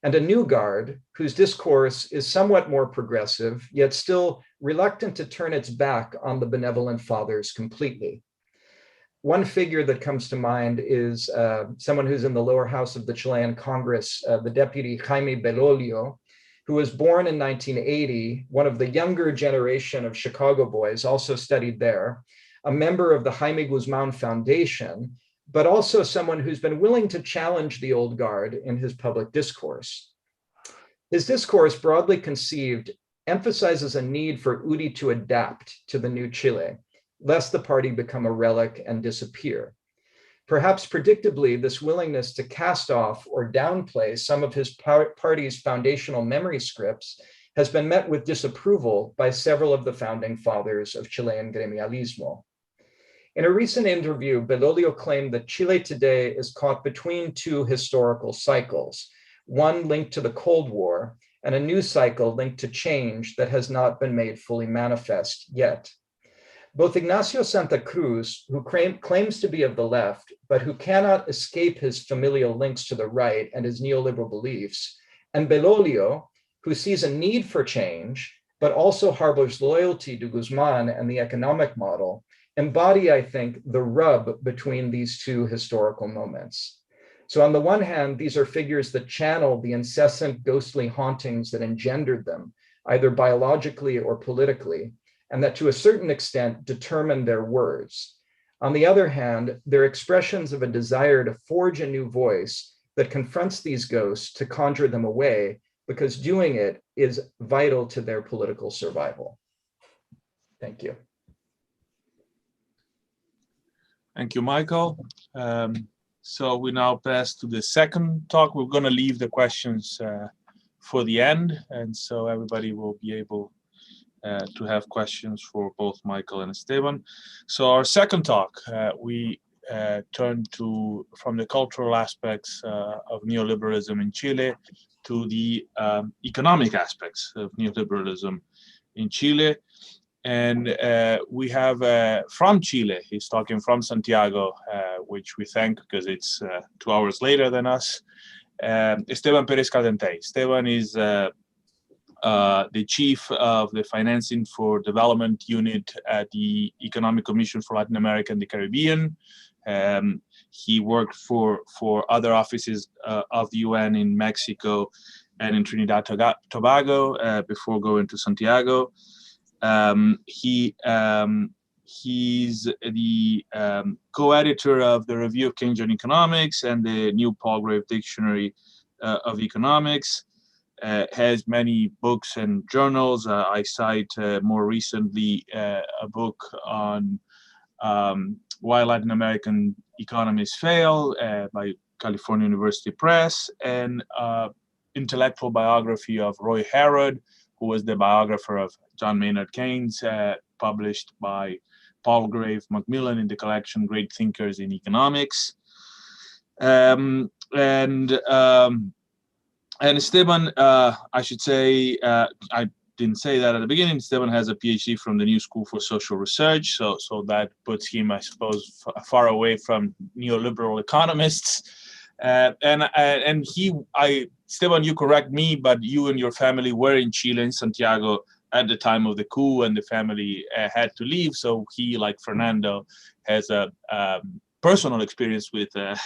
and a new guard whose discourse is somewhat more progressive, yet still reluctant to turn its back on the benevolent fathers completely. One figure that comes to mind is someone who's in the lower house of the Chilean Congress, the deputy Jaime Belolio, who was born in 1980, one of the younger generation of Chicago boys, also studied there, a member of the Jaime Guzman Foundation, but also someone who's been willing to challenge the old guard in his public discourse. His discourse, broadly conceived, emphasizes a need for UDI to adapt to the new Chile, lest the party become a relic and disappear. Perhaps predictably, this willingness to cast off or downplay some of his party's foundational memory scripts has been met with disapproval by several of the founding fathers of Chilean gremialismo. In a recent interview, Belolio claimed that Chile today is caught between two historical cycles, one linked to the Cold War and a new cycle linked to change that has not been made fully manifest yet. Both Ignacio Santa Cruz, who claims to be of the left, but who cannot escape his familial links to the right and his neoliberal beliefs, and Belolio, who sees a need for change, but also harbors loyalty to Guzman and the economic model, embody, I think, the rub between these two historical moments. So on the one hand, these are figures that channel the incessant ghostly hauntings that engendered them, either biologically or politically, and that to a certain extent determine their words. On the other hand, they're expressions of a desire to forge a new voice that confronts these ghosts to conjure them away, because doing it is vital to their political survival. Thank you. Thank you, Michael. So we now pass to the second talk. We're going to leave the questions for the end, and so everybody will be able to have questions for both Michael and Esteban. So our second talk, we turn to from the cultural aspects of neoliberalism in Chile to the economic aspects of neoliberalism in Chile. And we have from Chile, he's talking from Santiago, which we thank because it's 2 hours later than us, Esteban Pérez Caldentey. Esteban is the chief of the Financing for Development unit at the Economic Commission for Latin America and the Caribbean. He worked for other offices of the UN in Mexico and in Trinidad Tobago before going to Santiago. He's the co-editor of the Review of Keynesian Economics and the New Palgrave Dictionary of Economics. Has many books and journals. I cite more recently a book on Why Latin American Economies Fail by California University Press, and intellectual biography of Roy Harrod, who was the biographer of John Maynard Keynes, published by Palgrave Macmillan in the collection Great Thinkers in Economics. And Esteban, I should say, I didn't say that at the beginning, Esteban has a PhD from the New School for Social Research, so that puts him, I suppose, far away from neoliberal economists. Esteban, you correct me, but you and your family were in Chile, in Santiago, at the time of the coup, and the family had to leave. So he, like Fernando, has a personal experience with the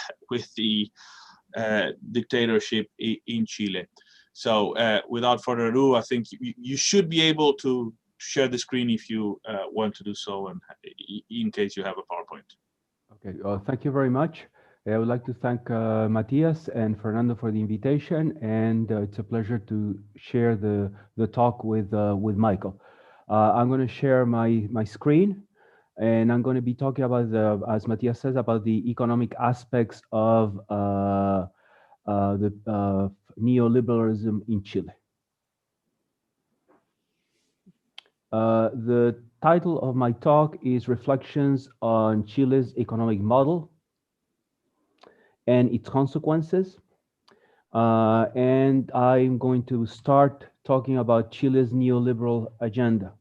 dictatorship in Chile. So without further ado, I think you should be able to share the screen if you want to do so, and in case you have a PowerPoint. Okay, thank you very much. I would like to thank Matias and Fernando for the invitation, and it's a pleasure to share the talk with Michael. I'm going to share my screen, and I'm going to be talking about as Matias says, about the economic aspects of the neoliberalism in Chile. The title of my talk is Reflections on Chile's Economic Model and its Consequences. And I'm going to start talking about Chile's neoliberal agenda.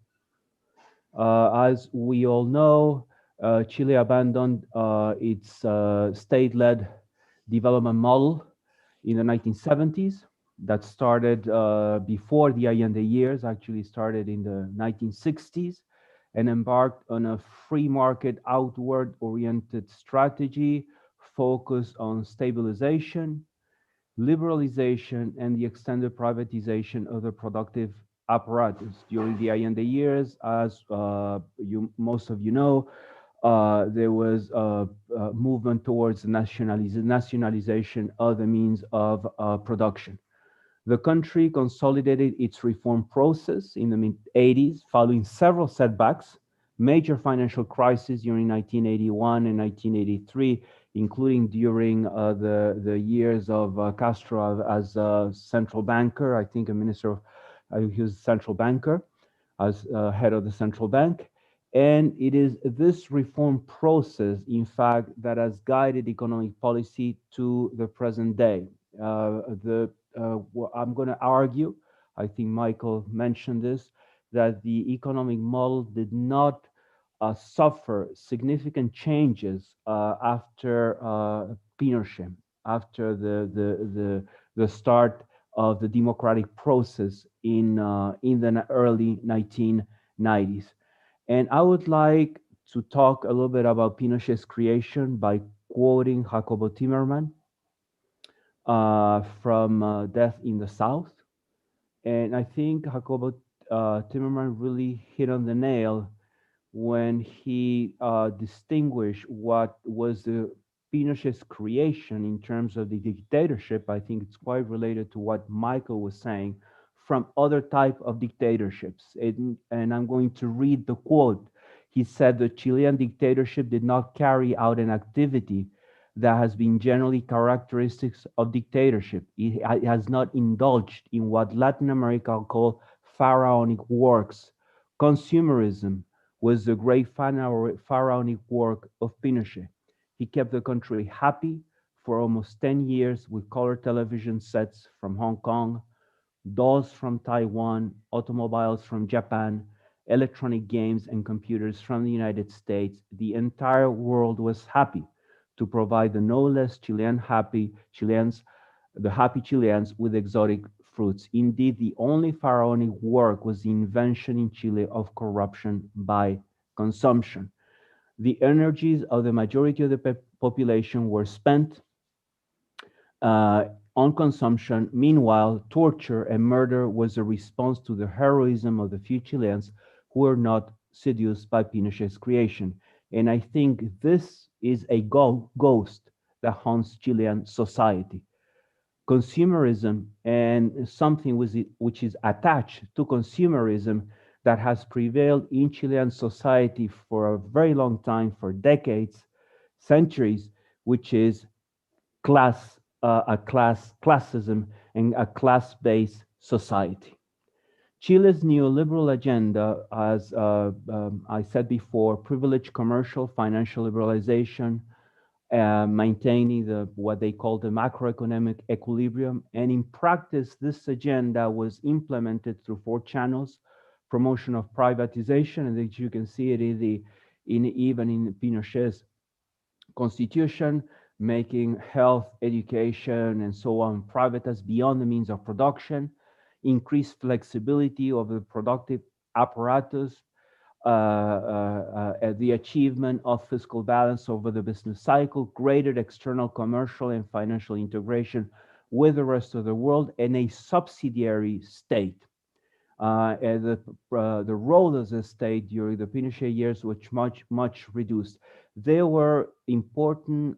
As we all know, Chile abandoned its state-led development model in the 1970s. That started before the Allende years, actually started in the 1960s, and embarked on a free market, outward-oriented strategy focused on stabilization, liberalization, and the extended privatization of the productive apparatus. During the Allende years, as most of you know, there was a movement towards nationalization of the means of production. The country consolidated its reform process in the mid-80s, following several setbacks, major financial crises during 1981 and 1983, including during the years of Castro as a central banker, I think a minister, he was a central banker, as head of the central bank. And it is this reform process, in fact, that has guided economic policy to the present day. I'm going to argue, I think Michael mentioned this, that the economic model did not suffer significant changes after Pinochet, after the start of the democratic process in the early 1990s. And I would like to talk a little bit about Pinochet's creation by quoting Jacobo Timerman from Death in the South. And I think Jacobo Timerman really hit on the nail when he distinguished what was the Pinochet's creation in terms of the dictatorship. I think it's quite related to what Michael was saying from other type of dictatorships. And I'm going to read the quote. He said the Chilean dictatorship did not carry out an activity that has been generally characteristics of dictatorship. It has not indulged in what Latin America call pharaonic works. Consumerism was the great pharaonic work of Pinochet. He kept the country happy for almost 10 years with color television sets from Hong Kong, dolls from Taiwan, automobiles from Japan, electronic games and computers from the United States. The entire world was happy to provide the no less happy Chileans with exotic fruits. Indeed, the only pharaonic work was the invention in Chile of corruption by consumption. The energies of the majority of the population were spent on consumption. Meanwhile, torture and murder was a response to the heroism of the few Chileans who were not seduced by Pinochet's creation. And I think this is a ghost that haunts Chilean society. Consumerism and something which is attached to consumerism that has prevailed in Chilean society for a very long time, for decades, centuries, which is classism and a class-based society. Chile's neoliberal agenda, as I said before, privileged commercial, financial liberalization, maintaining what they call the macroeconomic equilibrium. And in practice, this agenda was implemented through 4 channels: promotion of privatization, and as you can see it even in Pinochet's constitution, making health, education, and so on privatized beyond the means of production, increased flexibility of the productive apparatus, the achievement of fiscal balance over the business cycle, greater external commercial and financial integration with the rest of the world, and a subsidiary state. And the role of the state during the Pinochet years was much reduced. There were important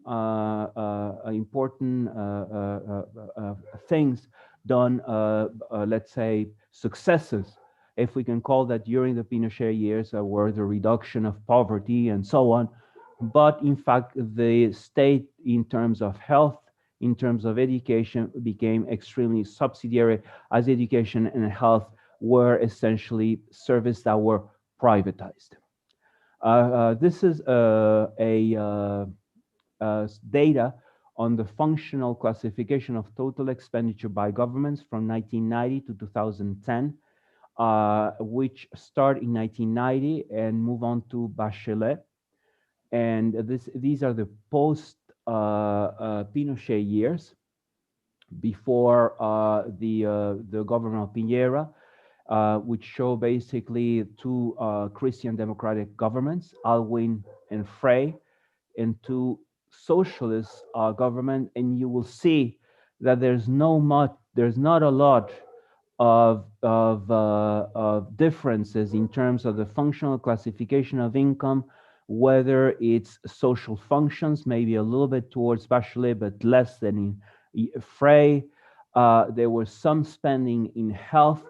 things done, let's say successes, if we can call that, during the Pinochet years, were the reduction of poverty and so on. But in fact, the state, in terms of health, in terms of education, became extremely subsidiary, as education and health were essentially services that were privatized. This is data on the functional classification of total expenditure by governments from 1990 to 2010, which start in 1990 and move on to Bachelet. And these are the post Pinochet years, before the government of Piñera, which show basically 2 Christian democratic governments, Alwin and Frey, and 2 socialist government. And you will see that there's not a lot of differences in terms of the functional classification of income, whether it's social functions, maybe a little bit towards Bachelet, but less than in Frey. There was some spending in health.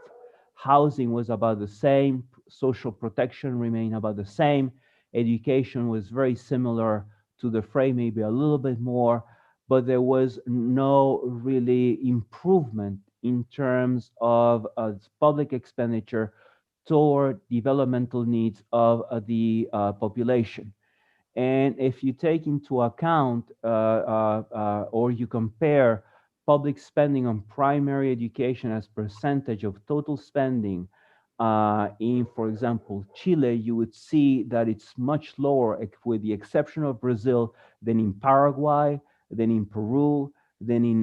Housing was about the same. Social protection remained about the same. Education was very similar to the Frey, maybe a little bit more, but there was no really improvement in terms of public expenditure toward developmental needs of the population. And if you take into account or you compare public spending on primary education as percentage of total spending in, for example, Chile, you would see that it's much lower, with the exception of Brazil, than in Paraguay, than in Peru, than in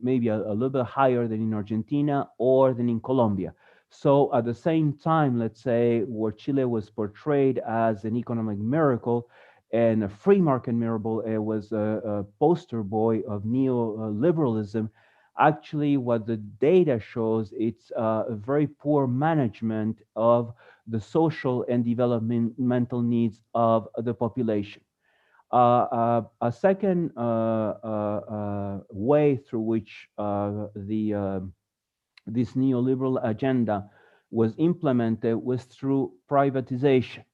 maybe a little bit higher than in Argentina or than in Colombia. So at the same time, let's say, where Chile was portrayed as an economic miracle and a free market miracle, it was a poster boy of neoliberalism. Actually, what the data shows, it's a very poor management of the social and developmental needs of the population. A second way through which this neoliberal agenda was implemented was through privatization.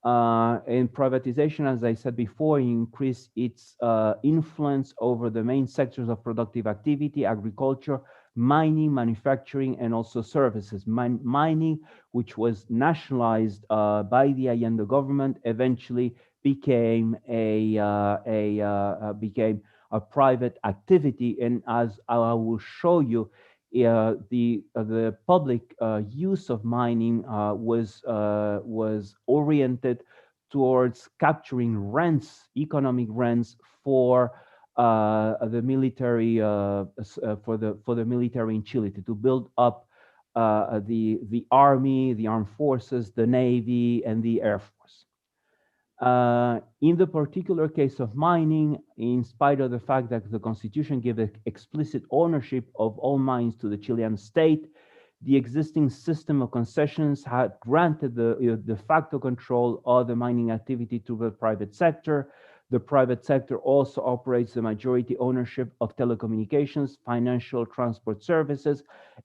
And privatization, as I said before, increased its influence over the main sectors of productive activity: agriculture, mining, manufacturing, and also services. Mining, which was nationalized by the Allende government, eventually became became a private activity. And as I will show you, the public use of mining was oriented towards capturing rents, economic rents, for the military for the military in Chile, to build up the army, the armed forces, the navy, and the air force. In the particular case of mining, in spite of the fact that the constitution gave explicit ownership of all mines to the Chilean state, The existing system of concessions had granted the de facto control of the mining activity to the private sector. The private sector also operates the majority ownership of telecommunications, financial transport services,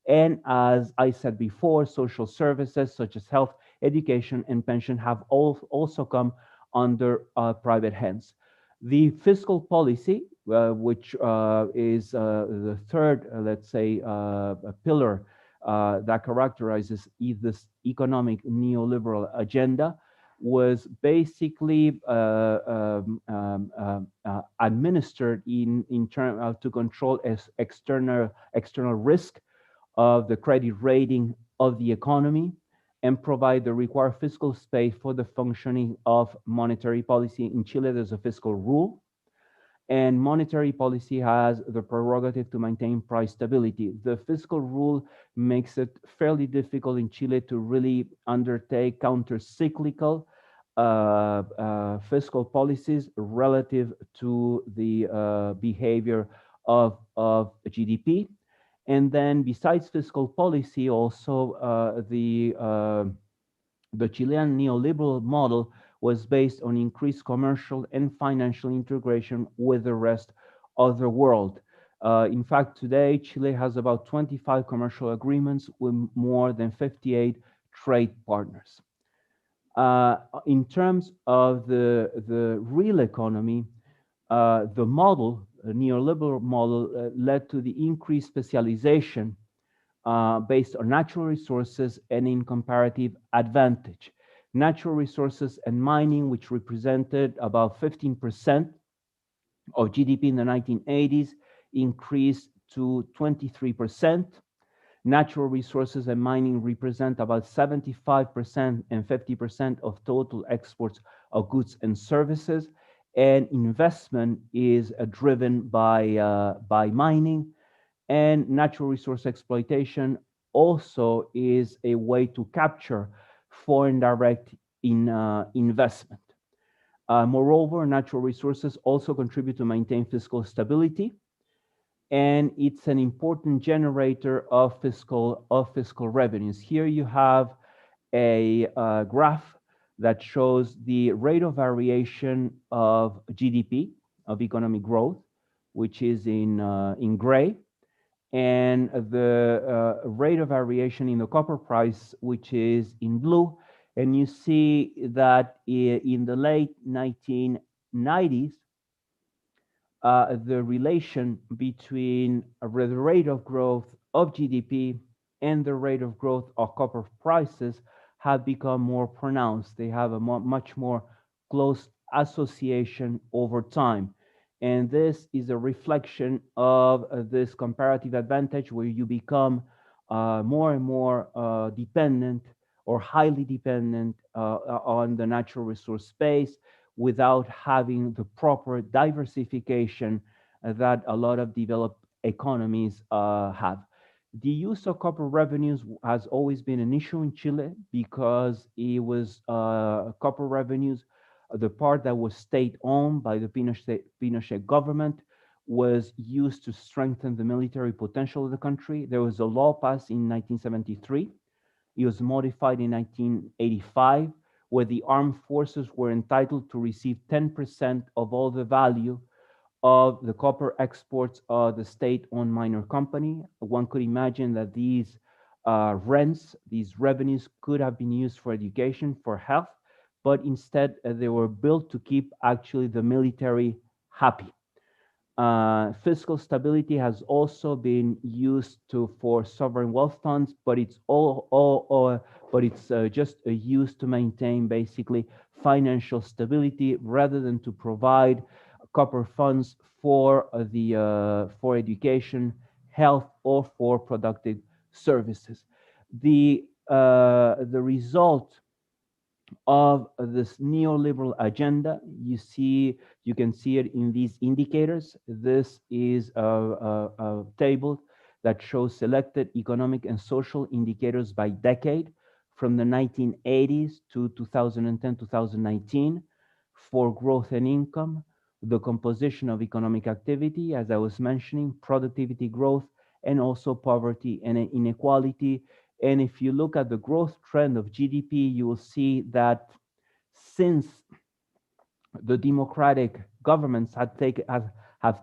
and as I said before, social services such as health, education, and pension have also come under private hands. The fiscal policy, which is the third, let's say, pillar that characterizes this economic neoliberal agenda, was basically administered in terms to control external risk of the credit rating of the economy and provide the required fiscal space for the functioning of monetary policy. In Chile, there's a fiscal rule, and monetary policy has the prerogative to maintain price stability. The fiscal rule makes it fairly difficult in Chile to really undertake counter-cyclical fiscal policies relative to the behavior of GDP. And then besides fiscal policy, also the Chilean neoliberal model was based on increased commercial and financial integration with the rest of the world. In fact, today, Chile has about 25 commercial agreements with more than 58 trade partners. In terms of the real economy, the model, the neoliberal model, led to the increased specialization based on natural resources and in comparative advantage. Natural resources and mining, which represented about 15% of GDP in the 1980s, increased to 23%. Natural resources and mining represent about 75% and 50% of total exports of goods and services. And investment is driven by mining, and natural resource exploitation also is a way to capture foreign direct investment. Moreover, natural resources also contribute to maintain fiscal stability, and it's an important generator of fiscal revenues. Here you have a graph that shows the rate of variation of GDP, of economic growth, which is in gray, and the rate of variation in the copper price, which is in blue. And you see that in the late 1990s, the relation between the rate of growth of GDP and the rate of growth of copper prices have become more pronounced. They have a much more close association over time. And this is a reflection of this comparative advantage where you become more and more dependent or highly dependent on the natural resource space without having the proper diversification that a lot of developed economies have. The use of copper revenues has always been an issue in Chile because it was copper revenues, the part that was state-owned by the Pinochet government, was used to strengthen the military potential of the country. There was a law passed in 1973. It was modified in 1985, where the armed forces were entitled to receive 10% of all the value of the copper exports of the state-owned minor company. One could imagine that these rents, these revenues could have been used for education, for health, but instead they were built to keep actually the military happy. Fiscal stability has also been used for sovereign wealth funds, but it's just used to maintain basically financial stability rather than to provide copper funds for for education, health, or for productive services. The result of this neoliberal agenda, you can see it in these indicators. This is a table that shows selected economic and social indicators by decade from the 1980s to 2010, 2019 for growth and income, the composition of economic activity, as I was mentioning, productivity growth, and also poverty and inequality. And if you look at the growth trend of GDP, you will see that since the democratic governments have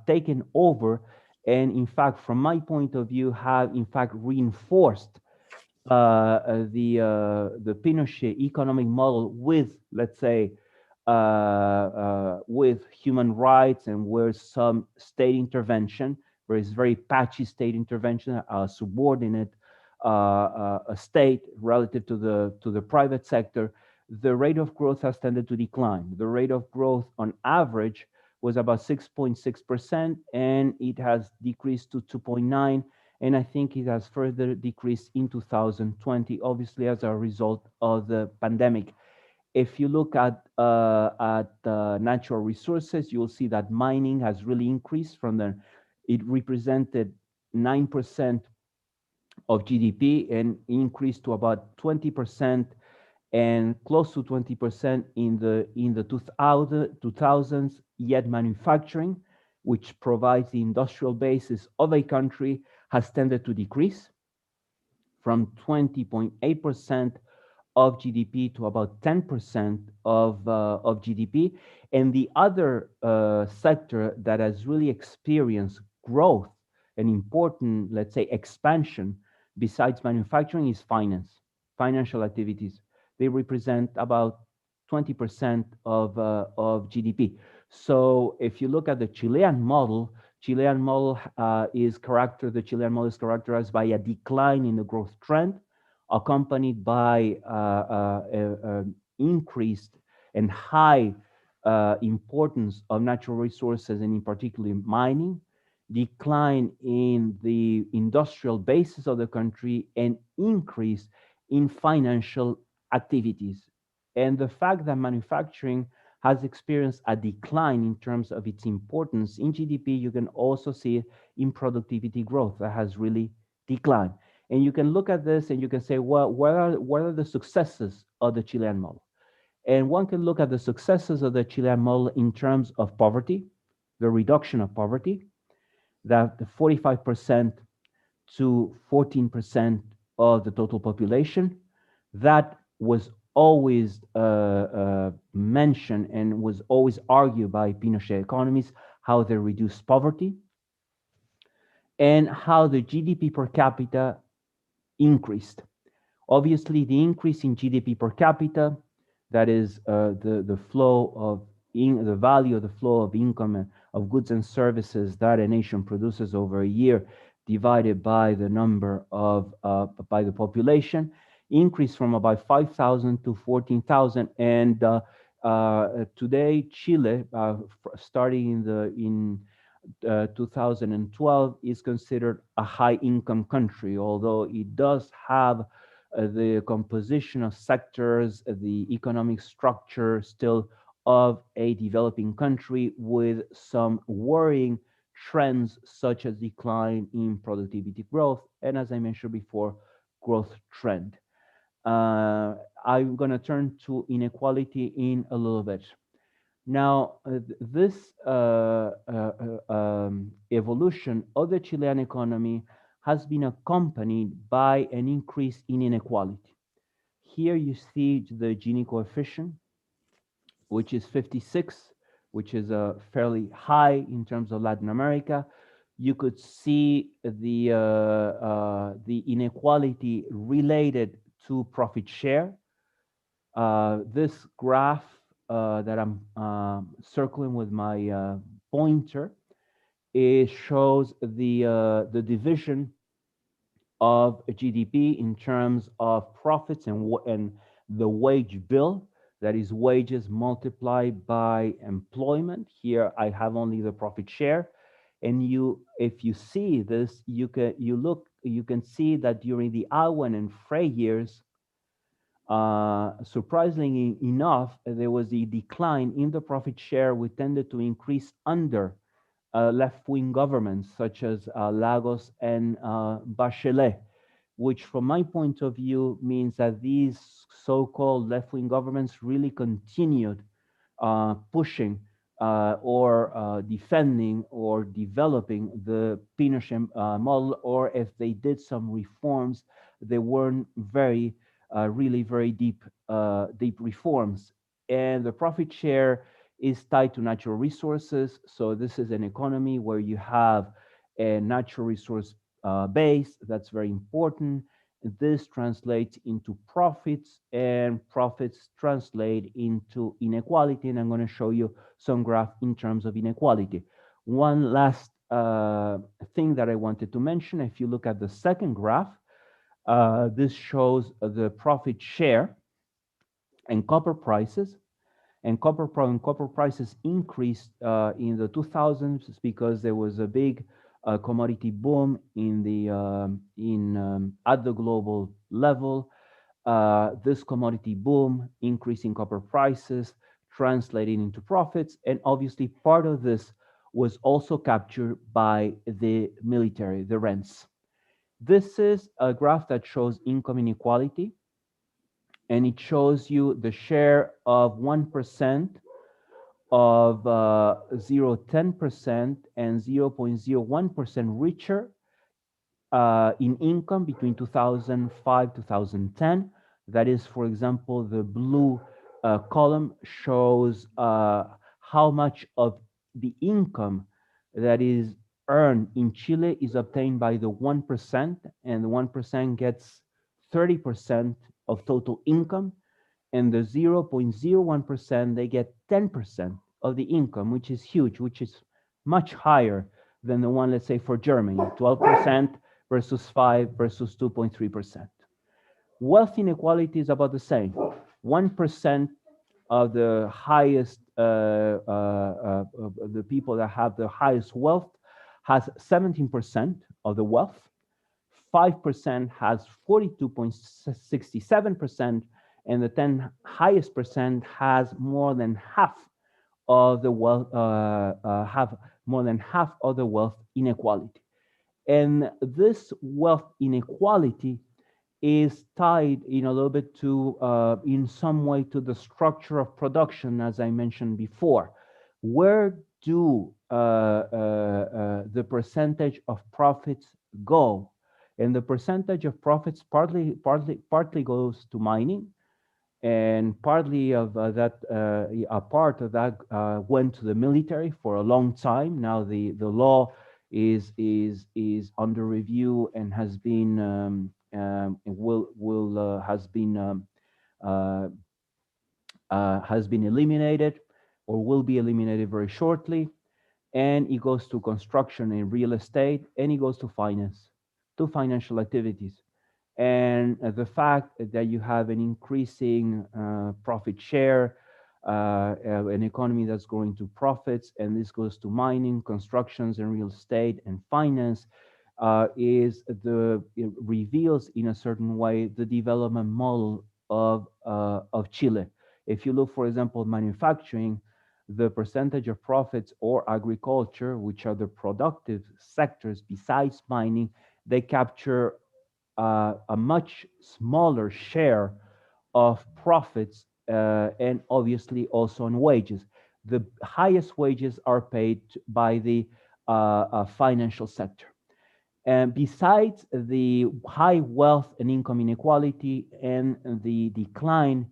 taken over, and in fact, from my point of view, have in fact reinforced the Pinochet economic model with, let's say, with human rights and where some state intervention, where it's very patchy state intervention, subordinate a state relative to the private sector, the rate of growth has tended to decline. The rate of growth on average was about 6.6%, and it has decreased to 2.9, and I think it has further decreased in 2020, obviously as a result of the pandemic. If you look at natural resources, you'll see that mining has really increased it represented 9% of GDP and increased to about 20% and close to 20% in the 2000s, yet manufacturing, which provides the industrial basis of a country, has tended to decrease from 20.8% of GDP to about 10% of GDP. And the other sector that has really experienced growth, an important, let's say, expansion besides manufacturing is financial activities. They represent about 20% of GDP. So if you look at the Chilean model is characterized by a decline in the growth trend, accompanied by increased and high importance of natural resources, and in particular mining, decline in the industrial basis of the country, and increase in financial activities. And the fact that manufacturing has experienced a decline in terms of its importance in GDP, you can also see it in productivity growth that has really declined. And you can look at this and you can say, well, what are the successes of the Chilean model? And one can look at the successes of the Chilean model in terms of poverty, the reduction of poverty, that the 45% to 14% of the total population, that was always mentioned and was always argued by Pinochet economists, how they reduce poverty and how the GDP per capita increased. Obviously, the increase in GDP per capita, that is the flow of the value of the flow of income of goods and services that a nation produces over a year, divided by the number of by the population, increased from about 5,000 to 14,000. And today, Chile, starting in 2012, is considered a high-income country, although it does have the composition of sectors, the economic structure still of a developing country, with some worrying trends such as decline in productivity growth, and as I mentioned before, growth trend. I'm going to turn to inequality in a little bit. Now, this evolution of the Chilean economy has been accompanied by an increase in inequality. Here you see the Gini coefficient, which is 56, which is fairly high in terms of Latin America. You could see the inequality related to profit share. This graph that I'm circling with my pointer, it shows the division of GDP in terms of profits and the wage bill, that is wages multiplied by employment. Here I have only the profit share, and if you see this, you can see that during the Awen and Frey years, surprisingly enough, there was a decline in the profit share. We tended to increase under left-wing governments such as Lagos and Bachelet, which from my point of view means that these so-called left-wing governments really continued pushing or defending or developing the Pinochet model, or if they did some reforms, there weren't really very deep reforms. And the profit share is tied to natural resources. So this is an economy where you have a natural resource base that's very important. This translates into profits, and profits translate into inequality. And I'm going to show you some graph in terms of inequality. One last thing that I wanted to mention, if you look at the second graph, this shows the profit share and copper prices. And copper prices increased in the 2000s because there was a big commodity boom at the global level. This commodity boom, increasing copper prices, translating into profits, and obviously part of this was also captured by the military, the rents. This is a graph that shows income inequality, and it shows you the share of 1% of 0.10% and 0.01% richer in income between 2005 2010. That is, for example, the blue column shows how much of the income that is earned in Chile is obtained by the 1%, and the 1% gets 30% of total income, and the 0.01%, they get 10% of the income, which is huge, which is much higher than the one, let's say, for Germany, 12% versus 5 versus 2.3%. Wealth inequality is about the same. 1% of the highest, the people that have the highest wealth has 17% of the wealth. 5% has 42.67%, and the 10 highest percent has more than half of the wealth, have more than half of the wealth inequality. And this wealth inequality is tied in a little bit to, in some way, to the structure of production, as I mentioned before. Where do the percentage of profits go? And the percentage of profits partly goes to mining, and partly of that, a part of that went to the military for a long time. Now the law is under review and has been has been eliminated, or will be eliminated very shortly. And it goes to construction and real estate, and it goes to finance, to financial activities. And the fact that you have an increasing profit share, an economy that's growing to profits, and this goes to mining, constructions, and real estate and finance, it reveals in a certain way the development model of Chile. If you look, for example, manufacturing, the percentage of profits, or agriculture, which are the productive sectors besides mining, they capture a much smaller share of profits, and obviously also on wages. The highest wages are paid by the financial sector. And besides the high wealth and income inequality and the decline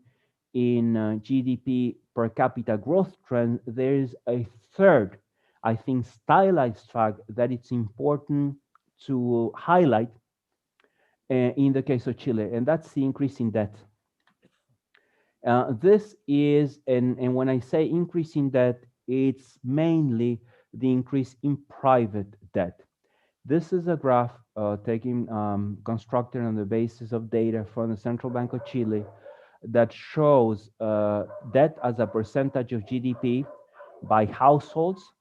in GDP per capita growth trend, there is a third, I think, stylized fact that it's important to highlight in the case of Chile, and that's the increase in debt. This is, and when I say increase in debt, it's mainly the increase in private debt. This is a graph constructed on the basis of data from the Central Bank of Chile that shows debt as a percentage of GDP by households,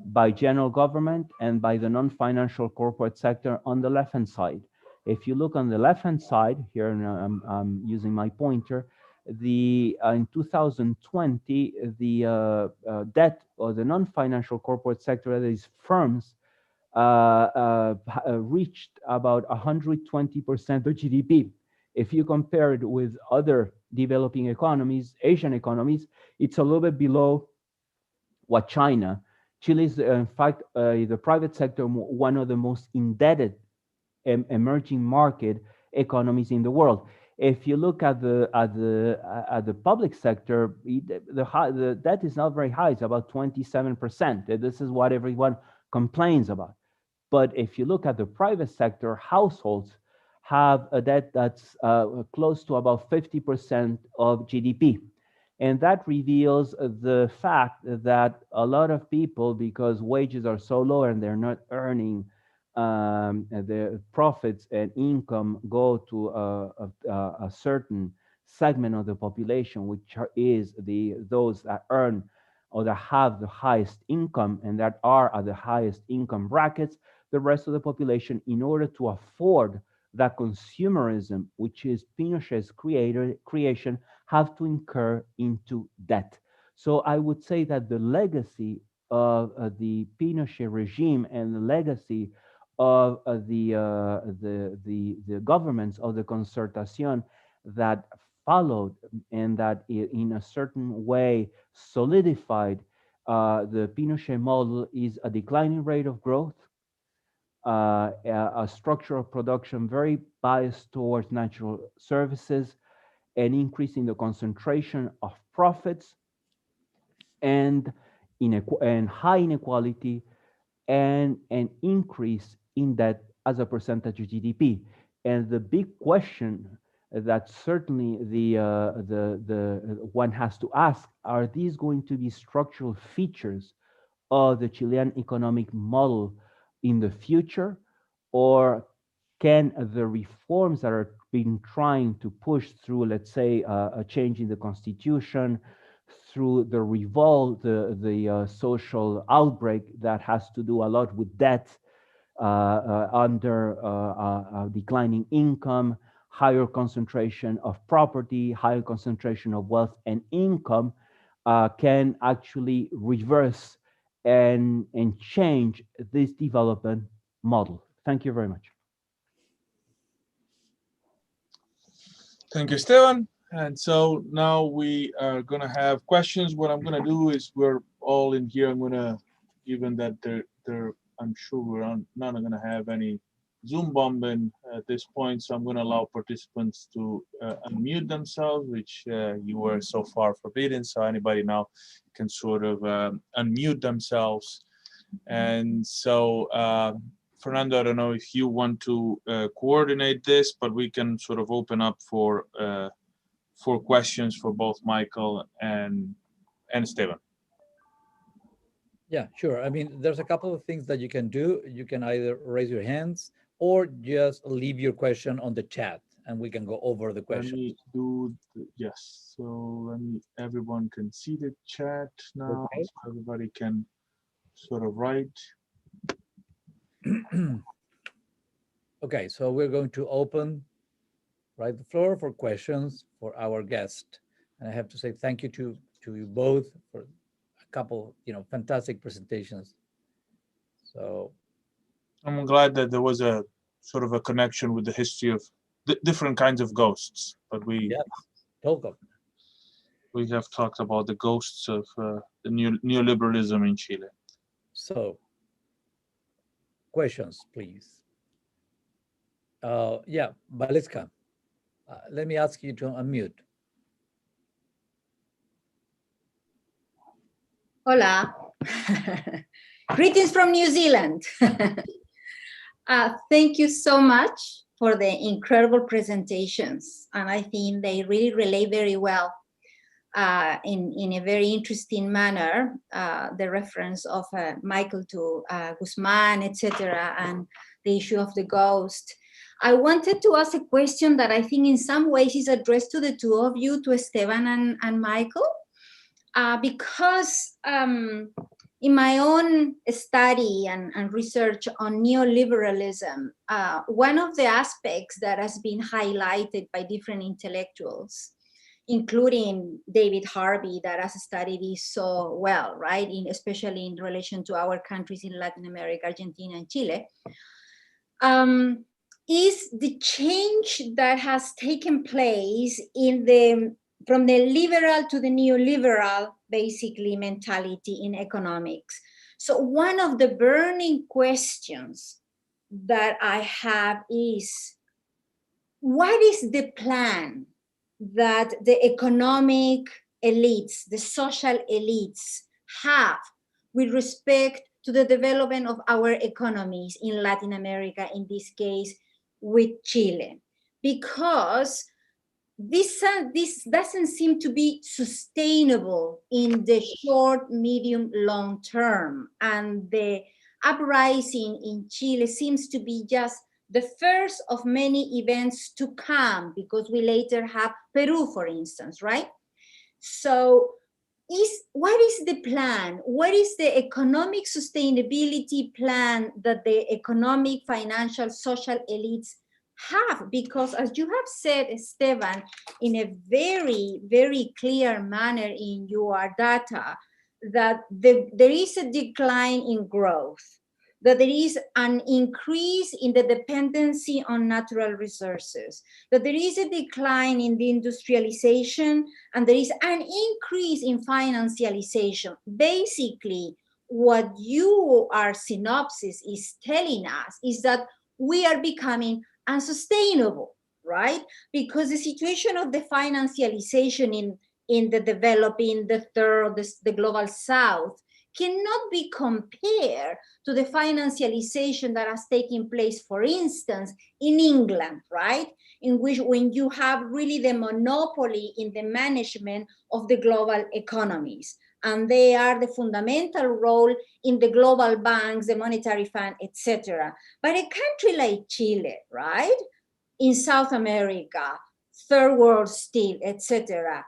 by general government, and by the non-financial corporate sector on the left-hand side. If you look on the left-hand side, here I'm using my pointer, in 2020, the debt or the non-financial corporate sector, that is firms, reached about 120% of GDP. If you compare it with other developing economies, Asian economies, it's a little bit below what China. Chile is, in fact, the private sector, one of the most indebted emerging market, economies in the world. If you look at the public sector, the debt is not very high. It's about 27%. This is what everyone complains about. But if you look at the private sector, households have a debt that's close to about 50% of GDP. And that reveals the fact that a lot of people, because wages are so low and they're not earning, the profits and income go to a certain segment of the population, which is those that earn or that have the highest income and that are at the highest income brackets. The rest of the population, in order to afford that consumerism, which is Pinochet's creation, have to incur into debt. So I would say that the legacy of the Pinochet regime and the legacy of the governments of the Concertación that followed and that in a certain way solidified the Pinochet model is a declining rate of growth, a structure of production very biased towards natural services, an increase in the concentration of profits, and high inequality, and an increase in debt as a percentage of GDP. And the big question that certainly one has to ask, are these going to be structural features of the Chilean economic model in the future, or can the reforms that are being trying to push through, let's say, a change in the constitution, through the revolt, the social outbreak that has to do a lot with debt under declining income, higher concentration of property, higher concentration of wealth and income, can actually reverse and change this development model. Thank you very much. Thank you, Esteban. And so now we are going to have questions. What I'm going to do is we're all in here. I'm going to, given that I'm sure we're not going to have any Zoom bombing at this point, so I'm going to allow participants to unmute themselves, which you were so far forbidden. So anybody now can sort of unmute themselves. And so, Fernando, I don't know if you want to coordinate this, but we can sort of open up for questions for both Michael and Esteban. Yeah, sure. I mean, there's a couple of things that you can do. You can either raise your hands or just leave your question on the chat and we can go over the question. Let me do, yes. So everyone can see the chat now. Okay. So everybody can sort of write. Okay, so we're going to open the floor for questions for our guest. And I have to say thank you to you both for a couple, fantastic presentations. So I'm glad that there was a sort of a connection with the history of different kinds of ghosts, but we have talked about the ghosts of the neoliberalism in Chile. So questions, please. Yeah, Valeska, let me ask you to unmute. Hola. Greetings from New Zealand. Thank you so much for the incredible presentations. And I think they really relate very well in a very interesting manner, the reference of Michael to Guzman, etc., and the issue of the ghost. I wanted to ask a question that I think in some ways is addressed to the two of you, to Esteban and Michael, because in my own study and research on neoliberalism, one of the aspects that has been highlighted by different intellectuals, including David Harvey, that has studied this so well, right, especially in relation to our countries in Latin America, Argentina and Chile, is the change that has taken place from the liberal to the neoliberal, basically, mentality in economics. So one of the burning questions that I have is, what is the plan that the economic elites, the social elites have with respect to the development of our economies in Latin America, in this case, with Chile? Because this doesn't seem to be sustainable in the short, medium, long term. And the uprising in Chile seems to be just the first of many events to come, because we later have Peru, for instance, right? So what is the plan? What is the economic sustainability plan that the economic, financial, social elites have? Because as you have said, Esteban, in a very, very clear manner in your data, that there is a decline in growth, that there is an increase in the dependency on natural resources, that there is a decline in the industrialization, and there is an increase in financialization. Basically, what your synopsis is telling us is that we are becoming unsustainable, right? Because the situation of the financialization in the developing, the third, the global south, cannot be compared to the financialization that has taken place, for instance, in England, right? In which, when you have really the monopoly in the management of the global economies, and they are the fundamental role in the global banks, the monetary fund, etc. But a country like Chile, right, in South America, third world still, etc.,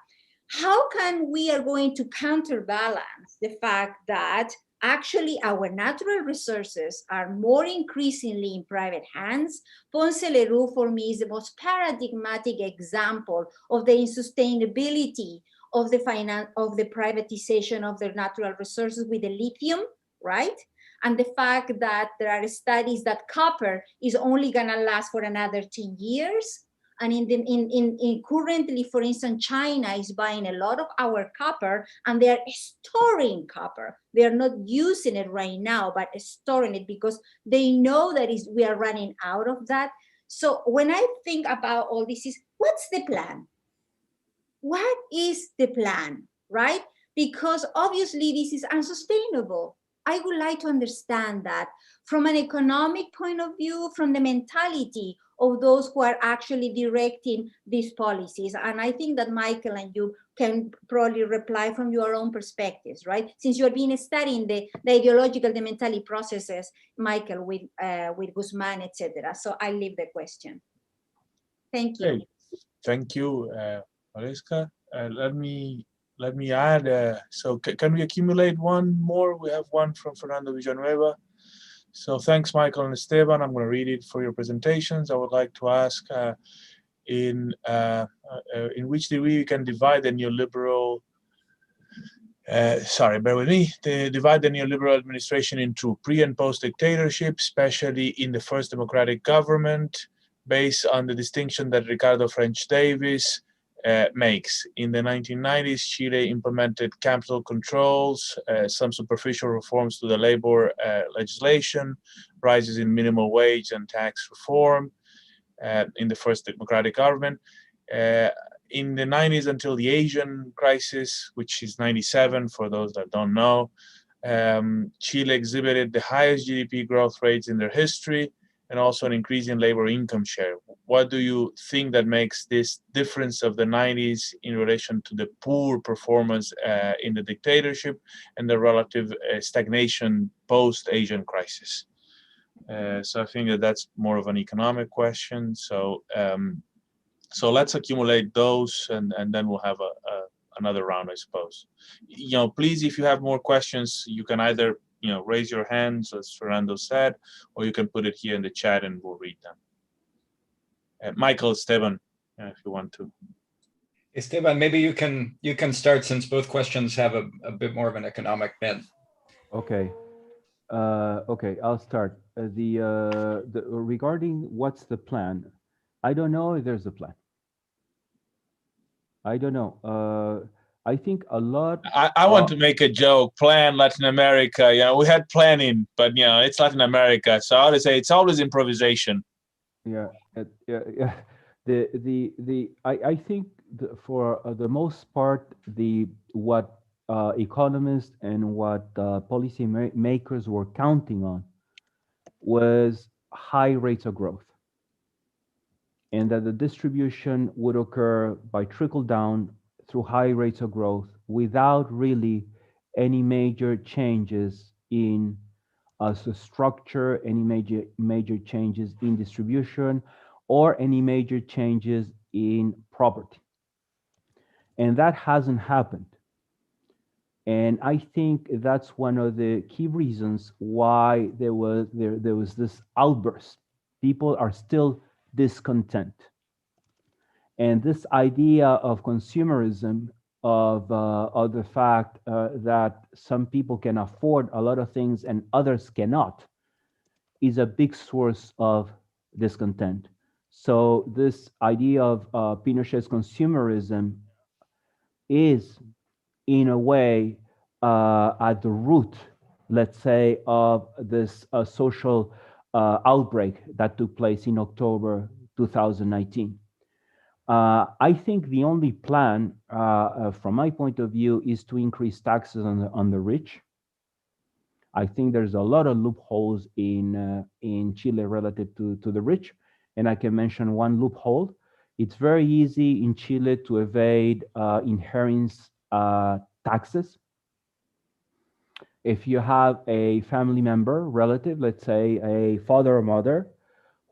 how can we are going to counterbalance the fact that actually our natural resources are more increasingly in private hands? Ponce Lerou, for me, is the most paradigmatic example of the insustainability of the privatization of the natural resources with the lithium, right? And the fact that there are studies that copper is only gonna last for another 10 years. And currently, for instance, China is buying a lot of our copper, and they're storing copper. They're not using it right now, but storing it because they know that we are running out of that. So when I think about all this, what's the plan? What is the plan, right? Because obviously this is unsustainable. I would like to understand that from an economic point of view, from the mentality of those who are actually directing these policies. And I think that Michael and you can probably reply from your own perspectives, right? Since you have been studying the ideological, the mentality processes, Michael, with Guzman, etc. So I leave the question. Thank you. Okay. Thank you, Mariska. Let me add, so can we accumulate one more? We have one from Fernando Villanueva. So thanks, Michael and Esteban. I'm going to read it for your presentations. I would like to ask in which degree we can divide the neoliberal, bear with me, divide the neoliberal administration into pre and post dictatorship, especially in the first democratic government, based on the distinction that Ricardo French Davis makes. In the 1990s, Chile implemented capital controls, some superficial reforms to the labor legislation, rises in minimum wage and tax reform in the first democratic government. In the 90s until the Asian crisis, which is 97 for those that don't know, Chile exhibited the highest GDP growth rates in their history, and also an increase in labor income share. What do you think that makes this difference of the 90s in relation to the poor performance in the dictatorship and the relative stagnation post-Asian crisis? So I think that that's more of an economic question. So let's accumulate those, and then we'll have another round, I suppose. Please, if you have more questions, you can either raise your hands, as Fernando said, or you can put it here in the chat and we'll read them. Michael, Esteban, if you want to. Esteban, maybe you can start, since both questions have a bit more of an economic bent. Okay. Okay, I'll start. Regarding what's the plan, I don't know if there's a plan. I don't know. I think a lot. I want to make a joke. Plan Latin America. We had planning, but it's Latin America. So I would say it's always improvisation. Yeah. I think for the most part, what economists and what policy makers were counting on was high rates of growth, and that the distribution would occur by trickle down through high rates of growth without really any major changes in the structure, any major changes in distribution, or any major changes in property. And that hasn't happened. And I think that's one of the key reasons why there was this outburst. People are still discontent. And this idea of consumerism, of the fact that some people can afford a lot of things and others cannot, is a big source of discontent. So this idea of Pinochet's consumerism is, in a way, at the root, let's say, of this social outbreak that took place in October 2019. I think the only plan, from my point of view, is to increase taxes on the rich. I think there's a lot of loopholes in Chile relative to the rich, and I can mention one loophole. It's very easy in Chile to evade inheritance taxes. If you have a family member, relative, let's say a father or mother,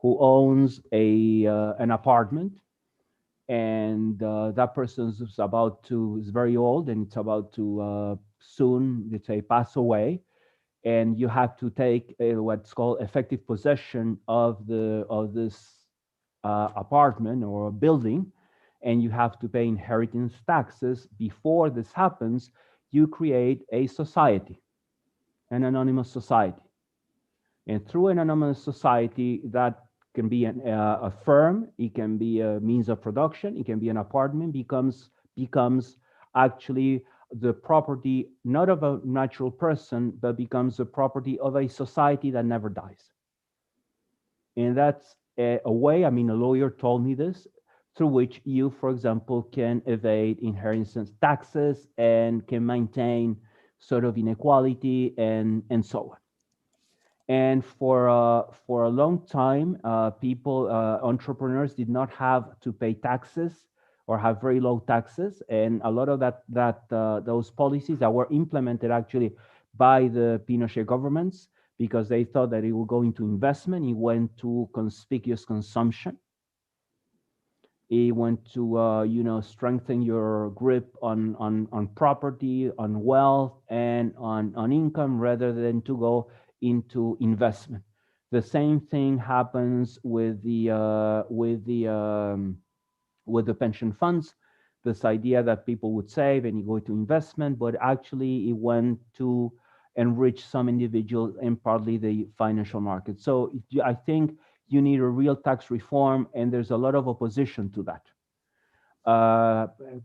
who owns an apartment, and that person is very old and it's about to soon, let's say, pass away, and you have to take what's called effective possession of this apartment or building, and you have to pay inheritance taxes. Before this happens, you create a society, an anonymous society, and through an anonymous society, that can be a firm, it can be a means of production, it can be an apartment, becomes actually the property not of a natural person, but becomes the property of a society that never dies. And that's a way, I mean, a lawyer told me this, through which you, for example, can evade inheritance taxes and can maintain sort of inequality and so on. And for a long time, entrepreneurs did not have to pay taxes or have very low taxes, and a lot of those policies that were implemented actually by the Pinochet governments, because they thought that it would go into investment, it went to conspicuous consumption. It went to strengthen your grip on property, on wealth, and on income, rather than to go into investment. The same thing happens with the pension funds. This idea that people would save and you go to investment, but actually it went to enrich some individuals and partly the financial market. So I think you need a real tax reform, and there's a lot of opposition to that.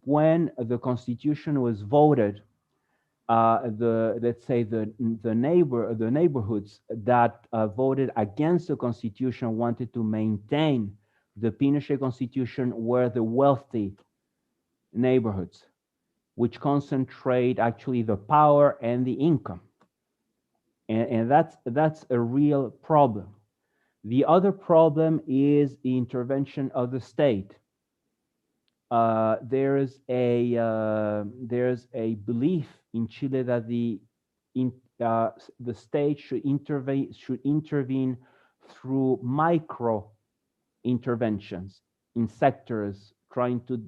When the Constitution was voted, let's say the neighborhoods that voted against the Constitution wanted to maintain the Pinochet Constitution were the wealthy neighborhoods, which concentrate actually the power and the income, and that's a real problem. The other problem is the intervention of the state. There's a belief in Chile that the state should intervene through micro interventions in sectors, trying to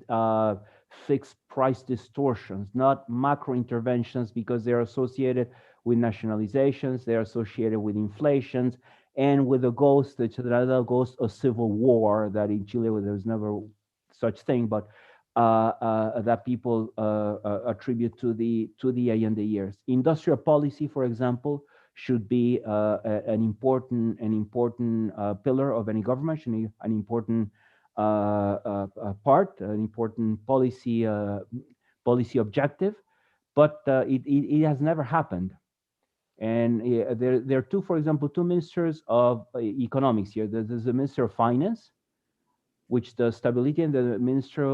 fix price distortions, not macro interventions, because they're associated with nationalizations, they're associated with inflations, and with the ghost of civil war that in Chile there's never such thing, but that people attribute to the Allende years. Industrial policy, for example, should be an important pillar of any government, should be an important part, an important policy objective, but it has never happened. And there are for example, two ministers of economics here. There's the Minister of Finance, which the stability and the Ministry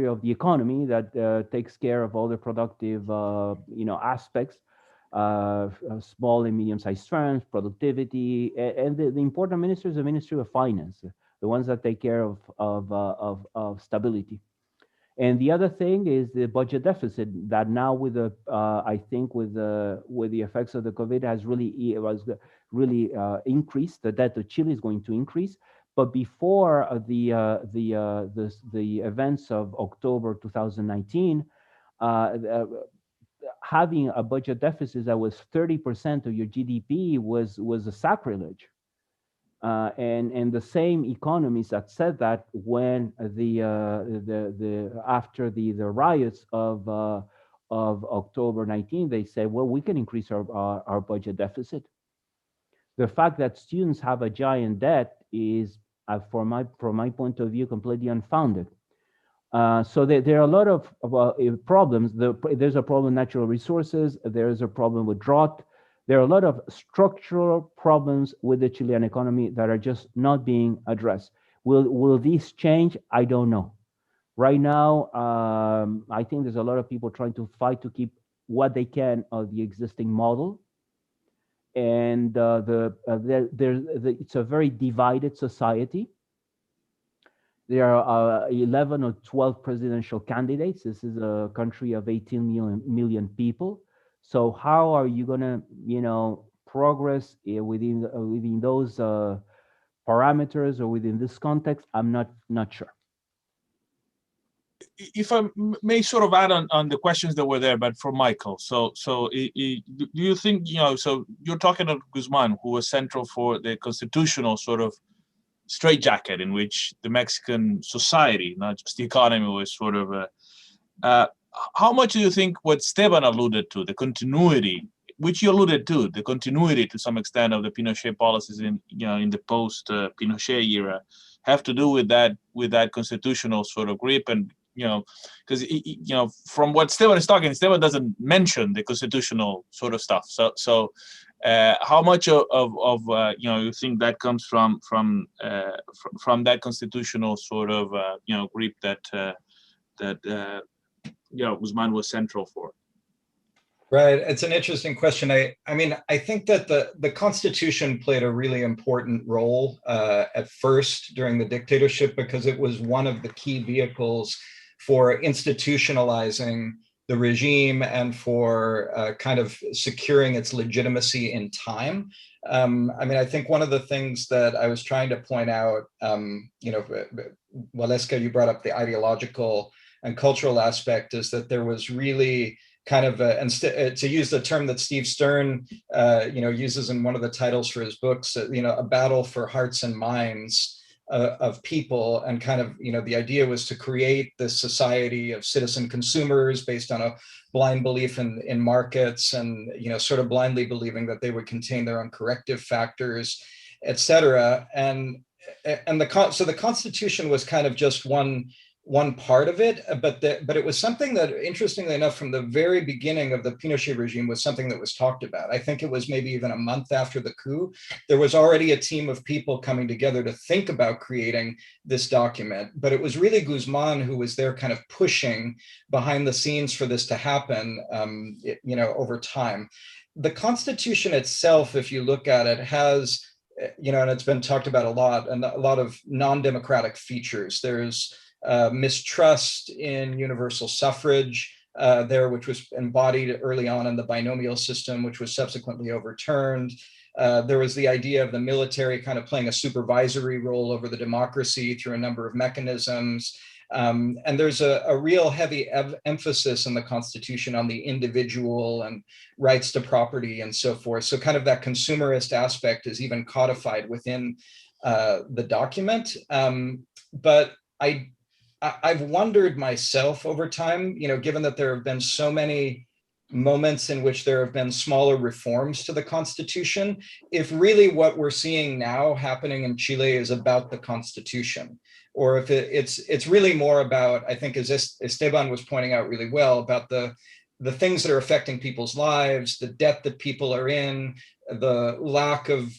of the Economy that takes care of all the productive aspects, small and medium-sized firms, productivity, and the important ministry is the Ministry of Finance, the ones that take care of stability. And the other thing is the budget deficit that now with the I think with the effects of the COVID has really increased. The debt of Chile is going to increase. But before the events of October 2019, having a budget deficit that was 30% of your GDP was a sacrilege. And the same economists that said that when after the riots of October 19, they said, well, we can increase our budget deficit. The fact that students have a giant debt is, from my point of view, completely unfounded. So there are a lot of problems. There's a problem with natural resources. There's a problem with drought. There are a lot of structural problems with the Chilean economy that are just not being addressed. Will these change? I don't know. Right now, I think there's a lot of people trying to fight to keep what they can of the existing model. And it's a very divided society. There are 11 or 12 presidential candidates. This is a country of 18 million people. So how are you going to, progress within those parameters or within this context? I'm not sure. If I may sort of add on the questions that were there, but for Michael. So do you think, so you're talking about Guzman, who was central for the constitutional sort of straitjacket in which the Mexican society, not just the economy, was sort of how much do you think what Esteban alluded to, the continuity, which you alluded to, the continuity to some extent of the Pinochet policies in the post Pinochet era, have to do with that constitutional sort of grip? And because from what Esteban is talking, Esteban doesn't mention the constitutional sort of stuff. So how much of you think that comes from that constitutional sort of grip that Guzman was central for? Right, it's an interesting question. I mean, I think that the Constitution played a really important role at first during the dictatorship, because it was one of the key vehicles for institutionalizing the regime and for kind of securing its legitimacy in time. I mean, I think one of the things that I was trying to point out, Waleska, you brought up the ideological and cultural aspect, is that there was really kind of to use the term that Steve Stern, uses in one of the titles for his books, a battle for hearts and minds of people. And kind of, the idea was to create this society of citizen consumers based on a blind belief in markets, and, sort of blindly believing that they would contain their own corrective factors, et cetera. And so the Constitution was kind of just one part of it, but it was something that, interestingly enough, from the very beginning of the Pinochet regime, was something that was talked about. I think it was maybe even a month after the coup, there was already a team of people coming together to think about creating this document. But it was really Guzman who was there kind of pushing behind the scenes for this to happen, over time. The Constitution itself, if you look at it, has, and it's been talked about a lot, and a lot of non-democratic features. There's mistrust in universal suffrage which was embodied early on in the binomial system, which was subsequently overturned. There was the idea of the military kind of playing a supervisory role over the democracy through a number of mechanisms. And there's a real heavy emphasis in the Constitution on the individual and rights to property and so forth. So kind of that consumerist aspect is even codified within the document. But I've wondered myself over time, given that there have been so many moments in which there have been smaller reforms to the Constitution, if really what we're seeing now happening in Chile is about the Constitution, or if it's really more about, I think, as Esteban was pointing out really well, about the the things that are affecting people's lives, the debt that people are in, the lack of,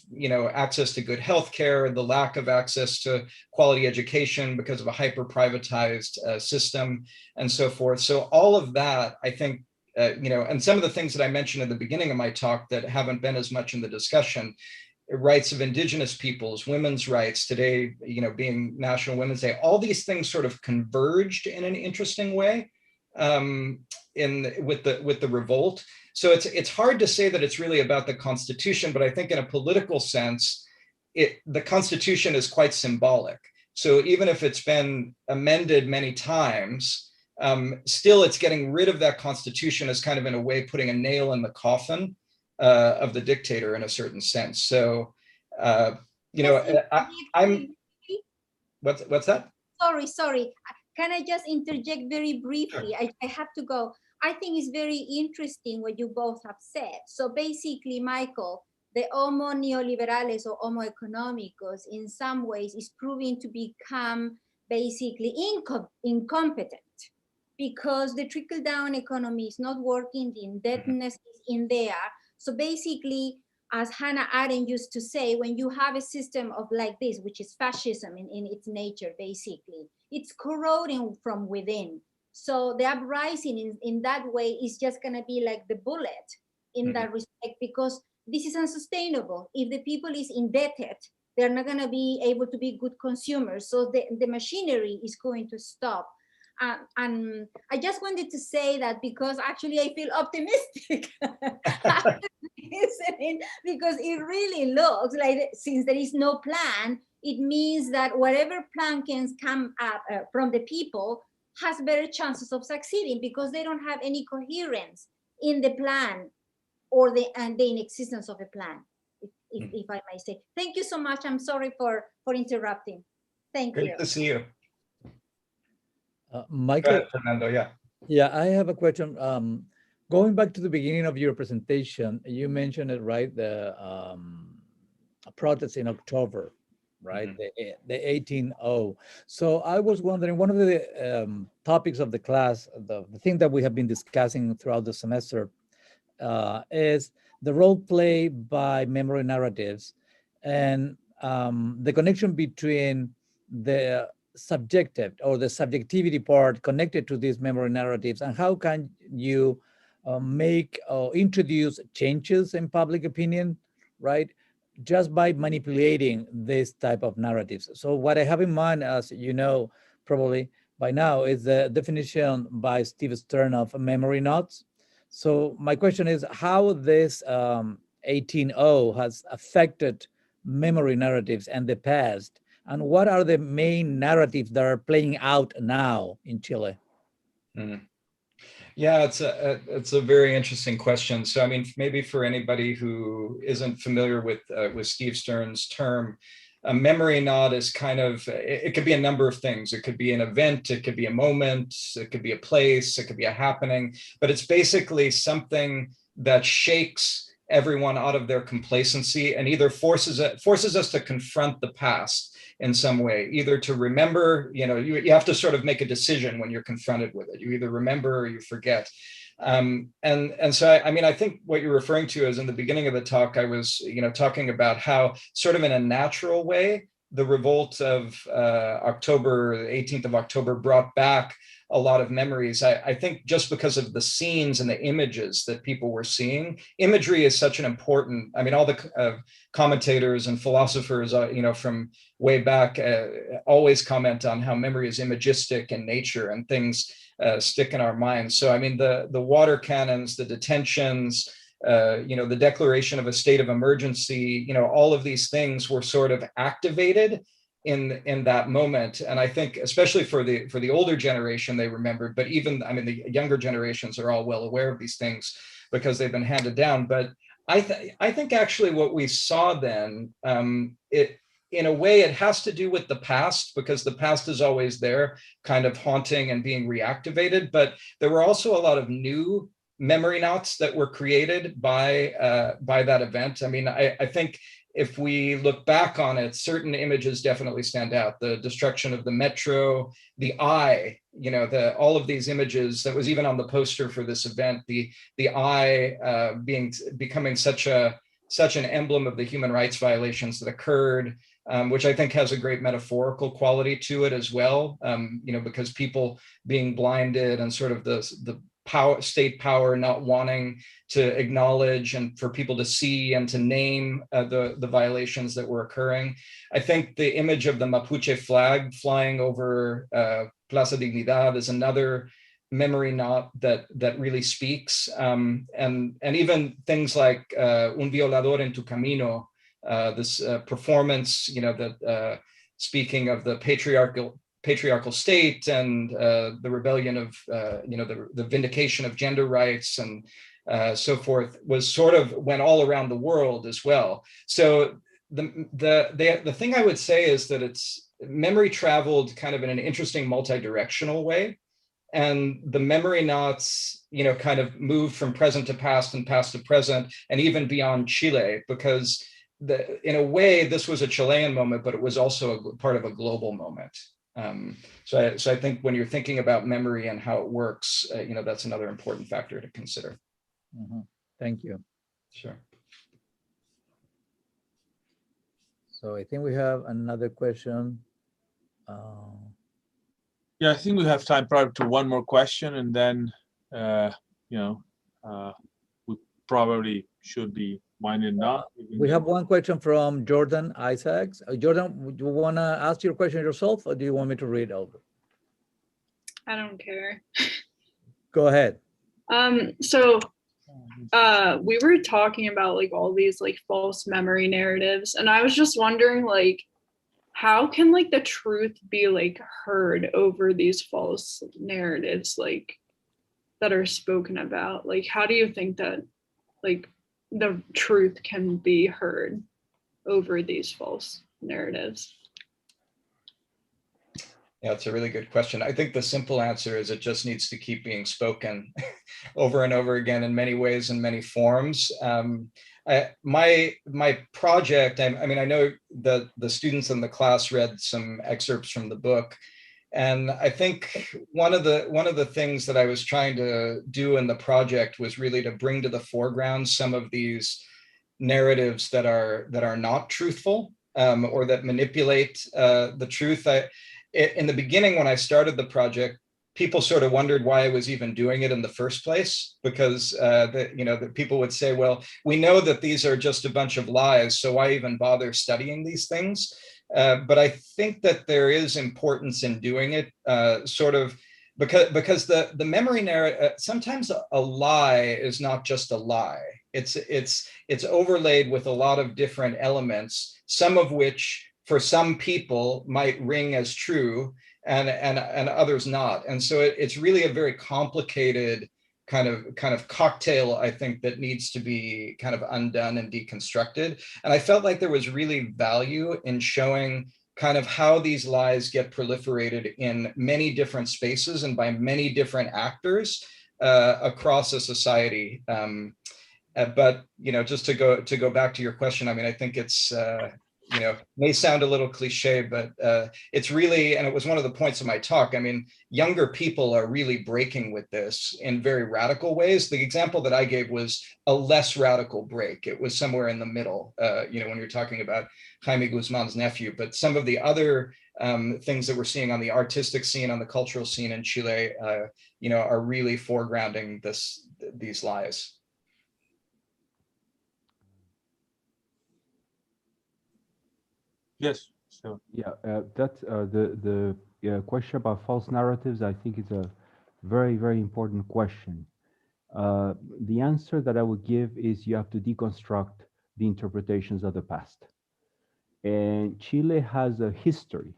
access to good healthcare, the lack of access to quality education because of a hyper privatized system, and so forth. So all of that, I think, and some of the things that I mentioned at the beginning of my talk that haven't been as much in the discussion, rights of indigenous peoples, women's rights today, being National Women's Day, all these things sort of converged in an interesting way with the revolt. So it's hard to say that it's really about the Constitution, but I think in a political sense, the Constitution is quite symbolic. So even if it's been amended many times, still it's getting rid of that Constitution as kind of in a way putting a nail in the coffin of the dictator in a certain sense. So, I'm, what's that? Sorry. Can I just interject very briefly? Sure. I have to go. I think it's very interesting what you both have said. So basically, Michael, the Homo neoliberales or Homo economicus in some ways is proving to become basically incompetent because the trickle-down economy is not working, the indebtedness is in there. So basically, as Hannah Arendt used to say, when you have a system of like this, which is fascism in its nature, basically, it's corroding from within. So the uprising in that way is just gonna be like the bullet in that respect, because this is unsustainable. If the people is indebted, they're not gonna be able to be good consumers. So the machinery is going to stop. And I just wanted to say that because actually I feel optimistic listening, because it really looks like since there is no plan, it means that whatever plan can come up from the people has better chances of succeeding because they don't have any coherence in the plan or the inexistence of a plan, if I may say. Thank you so much. I'm sorry for interrupting. Thank you. Great to see you. Michael, go ahead, Fernando, yeah. Yeah, I have a question. Going back to the beginning of your presentation, you mentioned it, right? The protests in October, right? The 18-0. So I was wondering, one of the topics of the class, the thing that we have been discussing throughout the semester is the role played by memory narratives and the connection between the subjective or the subjectivity part connected to these memory narratives, and how can you make or introduce changes in public opinion, right, just by manipulating this type of narratives. So what I have in mind, as you know probably by now, is the definition by Steve Stern of memory knots. So my question is how this 18-0 has affected memory narratives and the past, and what are the main narratives that are playing out now in Chile? Yeah, it's a very interesting question. So, I mean, maybe for anybody who isn't familiar with Steve Stern's term, a memory knot is kind of, it could be a number of things. It could be an event, it could be a moment, it could be a place, it could be a happening, but it's basically something that shakes everyone out of their complacency and either forces us to confront the past in some way, either to remember, you have to sort of make a decision when you're confronted with it. You either remember or you forget. And so, I mean, I think what you're referring to is in the beginning of the talk, I was, talking about how sort of in a natural way, the revolt of October, the 18th of October brought back a lot of memories. I think just because of the scenes and the images that people were seeing. Imagery is such an important, I mean, all the commentators and philosophers, from way back always comment on how memory is imagistic in nature and things stick in our minds. So, I mean, the water cannons, the detentions, the declaration of a state of emergency, all of these things were sort of activated in that moment. And I think especially for the older generation, they remembered, but even, I mean, the younger generations are all well aware of these things because they've been handed down. But I think actually what we saw then, in a way, it has to do with the past, because the past is always there, kind of haunting and being reactivated. But there were also a lot of new memory knots that were created by that event. I mean, I think if we look back on it, certain images definitely stand out. The destruction of the metro, the eye, you know, all of these images that was even on the poster for this event, the eye becoming such an emblem of the human rights violations that occurred, which I think has a great metaphorical quality to it as well. You know, because people being blinded and sort of the state power not wanting to acknowledge and for people to see and to name the violations that were occurring. I think the image of the Mapuche flag flying over Plaza Dignidad is another memory knot that really speaks. And even things like Un Violador en Tu Camino, this performance, you know, that speaking of the patriarchal state and the rebellion of, you know, the vindication of gender rights and so forth, was sort of went all around the world as well. So the thing I would say is that it's memory traveled kind of in an interesting multi-directional way. And the memory knots, you know, kind of moved from present to past and past to present and even beyond Chile, because in a way, this was a Chilean moment, but it was also part of a global moment. So I think when you're thinking about memory and how it works, you know, that's another important factor to consider. Mm-hmm. Thank you. Sure. So I think we have another question. Yeah, I think we have time probably to one more question, and then, you know, we probably should be winding down. We have one question from Jordan Isaacs. Jordan, would you want to ask your question yourself, or do you want me to read over? I don't care. Go ahead. So we were talking about like all these like false memory narratives, and I was just wondering, like, how can like the truth be like heard over these false narratives like that are spoken about? Like, how do you think that like the truth can be heard over these false narratives? Yeah, it's a really good question. I think the simple answer is it just needs to keep being spoken over and over again in many ways and many forms. My project, I mean, I know that the students in the class read some excerpts from the book, and I think one of the things that I was trying to do in the project was really to bring to the foreground some of these narratives that are not truthful, or that manipulate the truth. In the beginning, when I started the project, people sort of wondered why I was even doing it in the first place, because you know, that people would say, well, we know that these are just a bunch of lies, so why even bother studying these things? But I think that there is importance in doing it, sort of because the memory narrative, sometimes a lie is not just a lie. It's overlaid with a lot of different elements, some of which for some people might ring as true and others not. And so it's really a very complicated kind of cocktail, I think, that needs to be kind of undone and deconstructed. And I felt like there was really value in showing kind of how these lies get proliferated in many different spaces and by many different actors across a society. But, you know, just to go back to your question, I mean, I think it's, you know, may sound a little cliche, but it's really, and it was one of the points of my talk, I mean, younger people are really breaking with this in very radical ways. The example that I gave was a less radical break. It was somewhere in the middle, you know, when you're talking about Jaime Guzman's nephew, but some of the other things that we're seeing on the artistic scene, on the cultural scene in Chile, you know, are really foregrounding these lies. Yes. So yeah, that's the question about false narratives. I think is a very, very important question. The answer that I would give is you have to deconstruct the interpretations of the past. And Chile has a history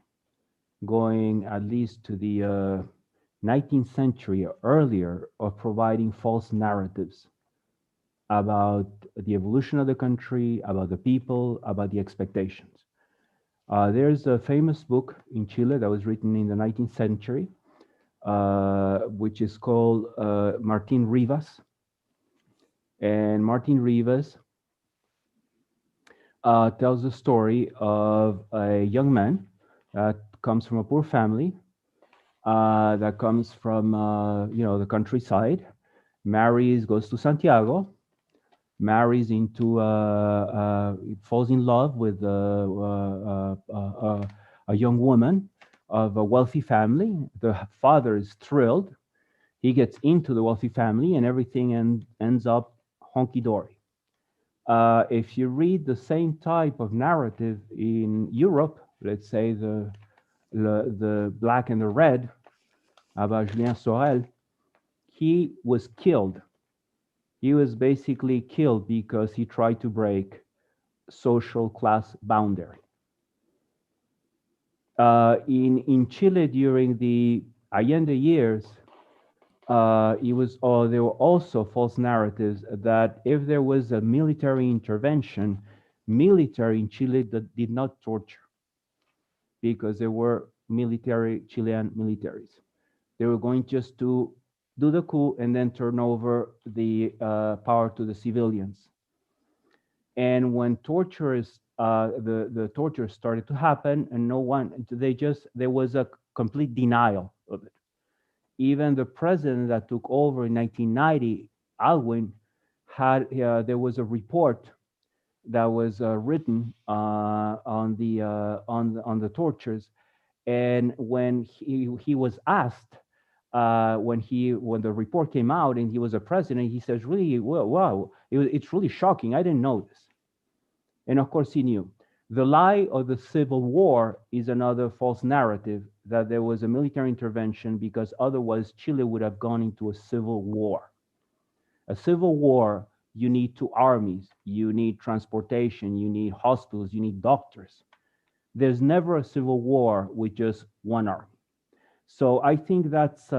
going at least to the 19th century or earlier of providing false narratives about the evolution of the country, about the people, about the expectations. There's a famous book in Chile that was written in the 19th century, which is called Martin Rivas, And Martin Rivas tells the story of a young man that comes from a poor family, that comes from the countryside, marries, goes to Santiago, marries into, falls in love with a young woman of a wealthy family. The father is thrilled. He gets into the wealthy family, and everything ends up honky-dory. If you read the same type of narrative in Europe, let's say the Black and the Red, about Julien Sorel, he was killed. He was basically killed because he tried to break social class boundary. In Chile during the Allende years, there were also false narratives that if there was a military intervention, military in Chile did not torture because there were Chilean militaries. They were going just to do the coup and then turn over the power to the civilians. And when the torture started to happen, and there was a complete denial of it. Even the president that took over in 1990, Alwin, there was a report that was written on the tortures, and when he was asked, when the report came out and he was a president, he says, "Really, wow, it's really shocking. I didn't know this." And of course, he knew. The lie of the Civil War is another false narrative that there was a military intervention because otherwise Chile would have gone into a civil war. A civil war, you need two armies, you need transportation, you need hospitals, you need doctors. There's never a civil war with just one army. So I think it's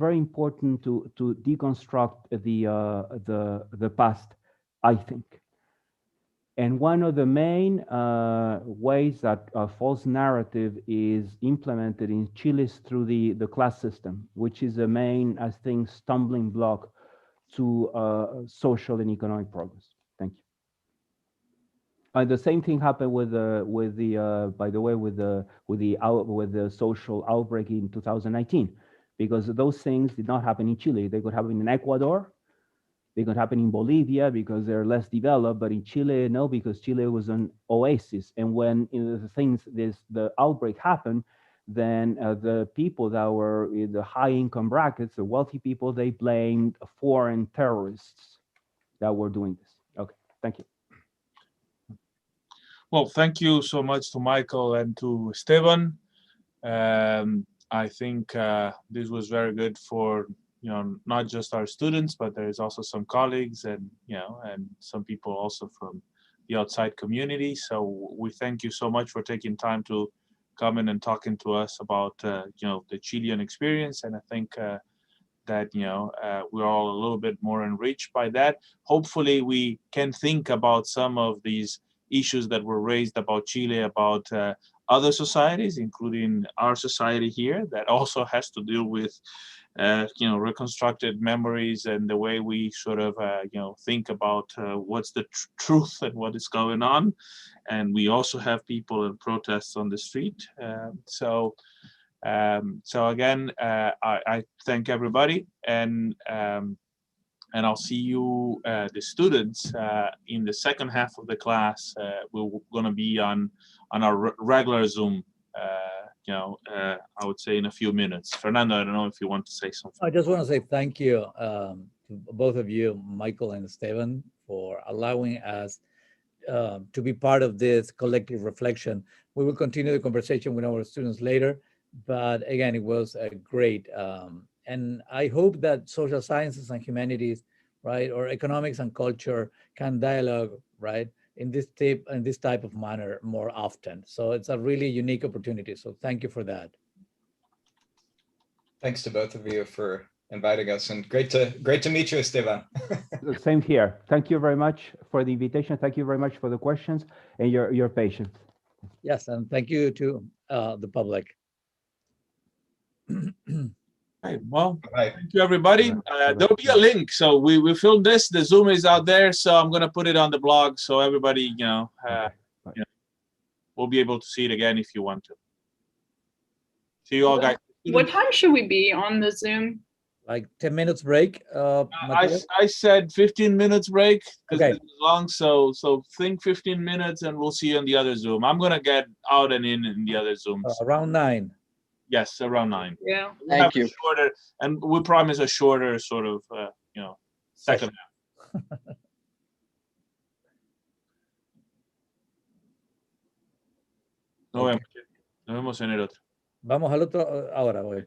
very important to deconstruct the past, I think. And one of the main ways that a false narrative is implemented in Chile is through the class system, which is the main, I think, stumbling block to social and economic progress. Thank you. The same thing happened with the social outbreak in 2019, because those things did not happen in Chile. They could happen in Ecuador. They could happen in Bolivia because they're less developed, but in Chile, no, because Chile was an oasis. And when the outbreak happened, then the people that were in the high income brackets, the wealthy people, they blamed foreign terrorists that were doing this. Okay, thank you. Well, thank you so much to Michael and to Esteban. I think this was very good for not just our students, but there's also some colleagues and and some people also from the outside community. So we thank you so much for taking time to come in and talking to us about the Chilean experience. And I think that we're all a little bit more enriched by that. Hopefully, we can think about some of these issues that were raised about Chile, about other societies, including our society here, that also has to deal with reconstructed memories and the way we sort of think about what's the truth and what is going on. And we also have people in protests on the street. So again, I thank everybody, and I'll see you, the students, in the second half of the class. We're going to be on our regular Zoom. I would say in a few minutes. Fernando, I don't know if you want to say something. I just want to say thank you to both of you, Michael and Esteban, for allowing us to be part of this collective reflection. We will continue the conversation with our students later, but again, it was great. And I hope that social sciences and humanities, right, or economics and culture can dialogue, right, in this type of manner more often. So it's a really unique opportunity. So thank you for that. Thanks to both of you for inviting us, and great to meet you, Esteban. Same here. Thank you very much for the invitation. Thank you very much for the questions and your patience. Yes, and thank you to the public. Okay, well, Right. thank you, everybody. There'll be a link. So we filmed this. The Zoom is out there, so I'm gonna put it on the blog, so everybody, we'll be able to see it again if you want to. See you all, guys. What time should we be on the Zoom? Like 10 minutes break. Matthias? I said 15 minutes break because Okay. it's long. So think 15 minutes, and we'll see you in the other Zoom. I'm gonna get out and in the other Zooms. Around 9. Yes, around 9. Yeah. We'll have Thank you. a shorter, and we promise a shorter sort of, second half. Nos vemos en el otro. Vamos al otro ahora, voy.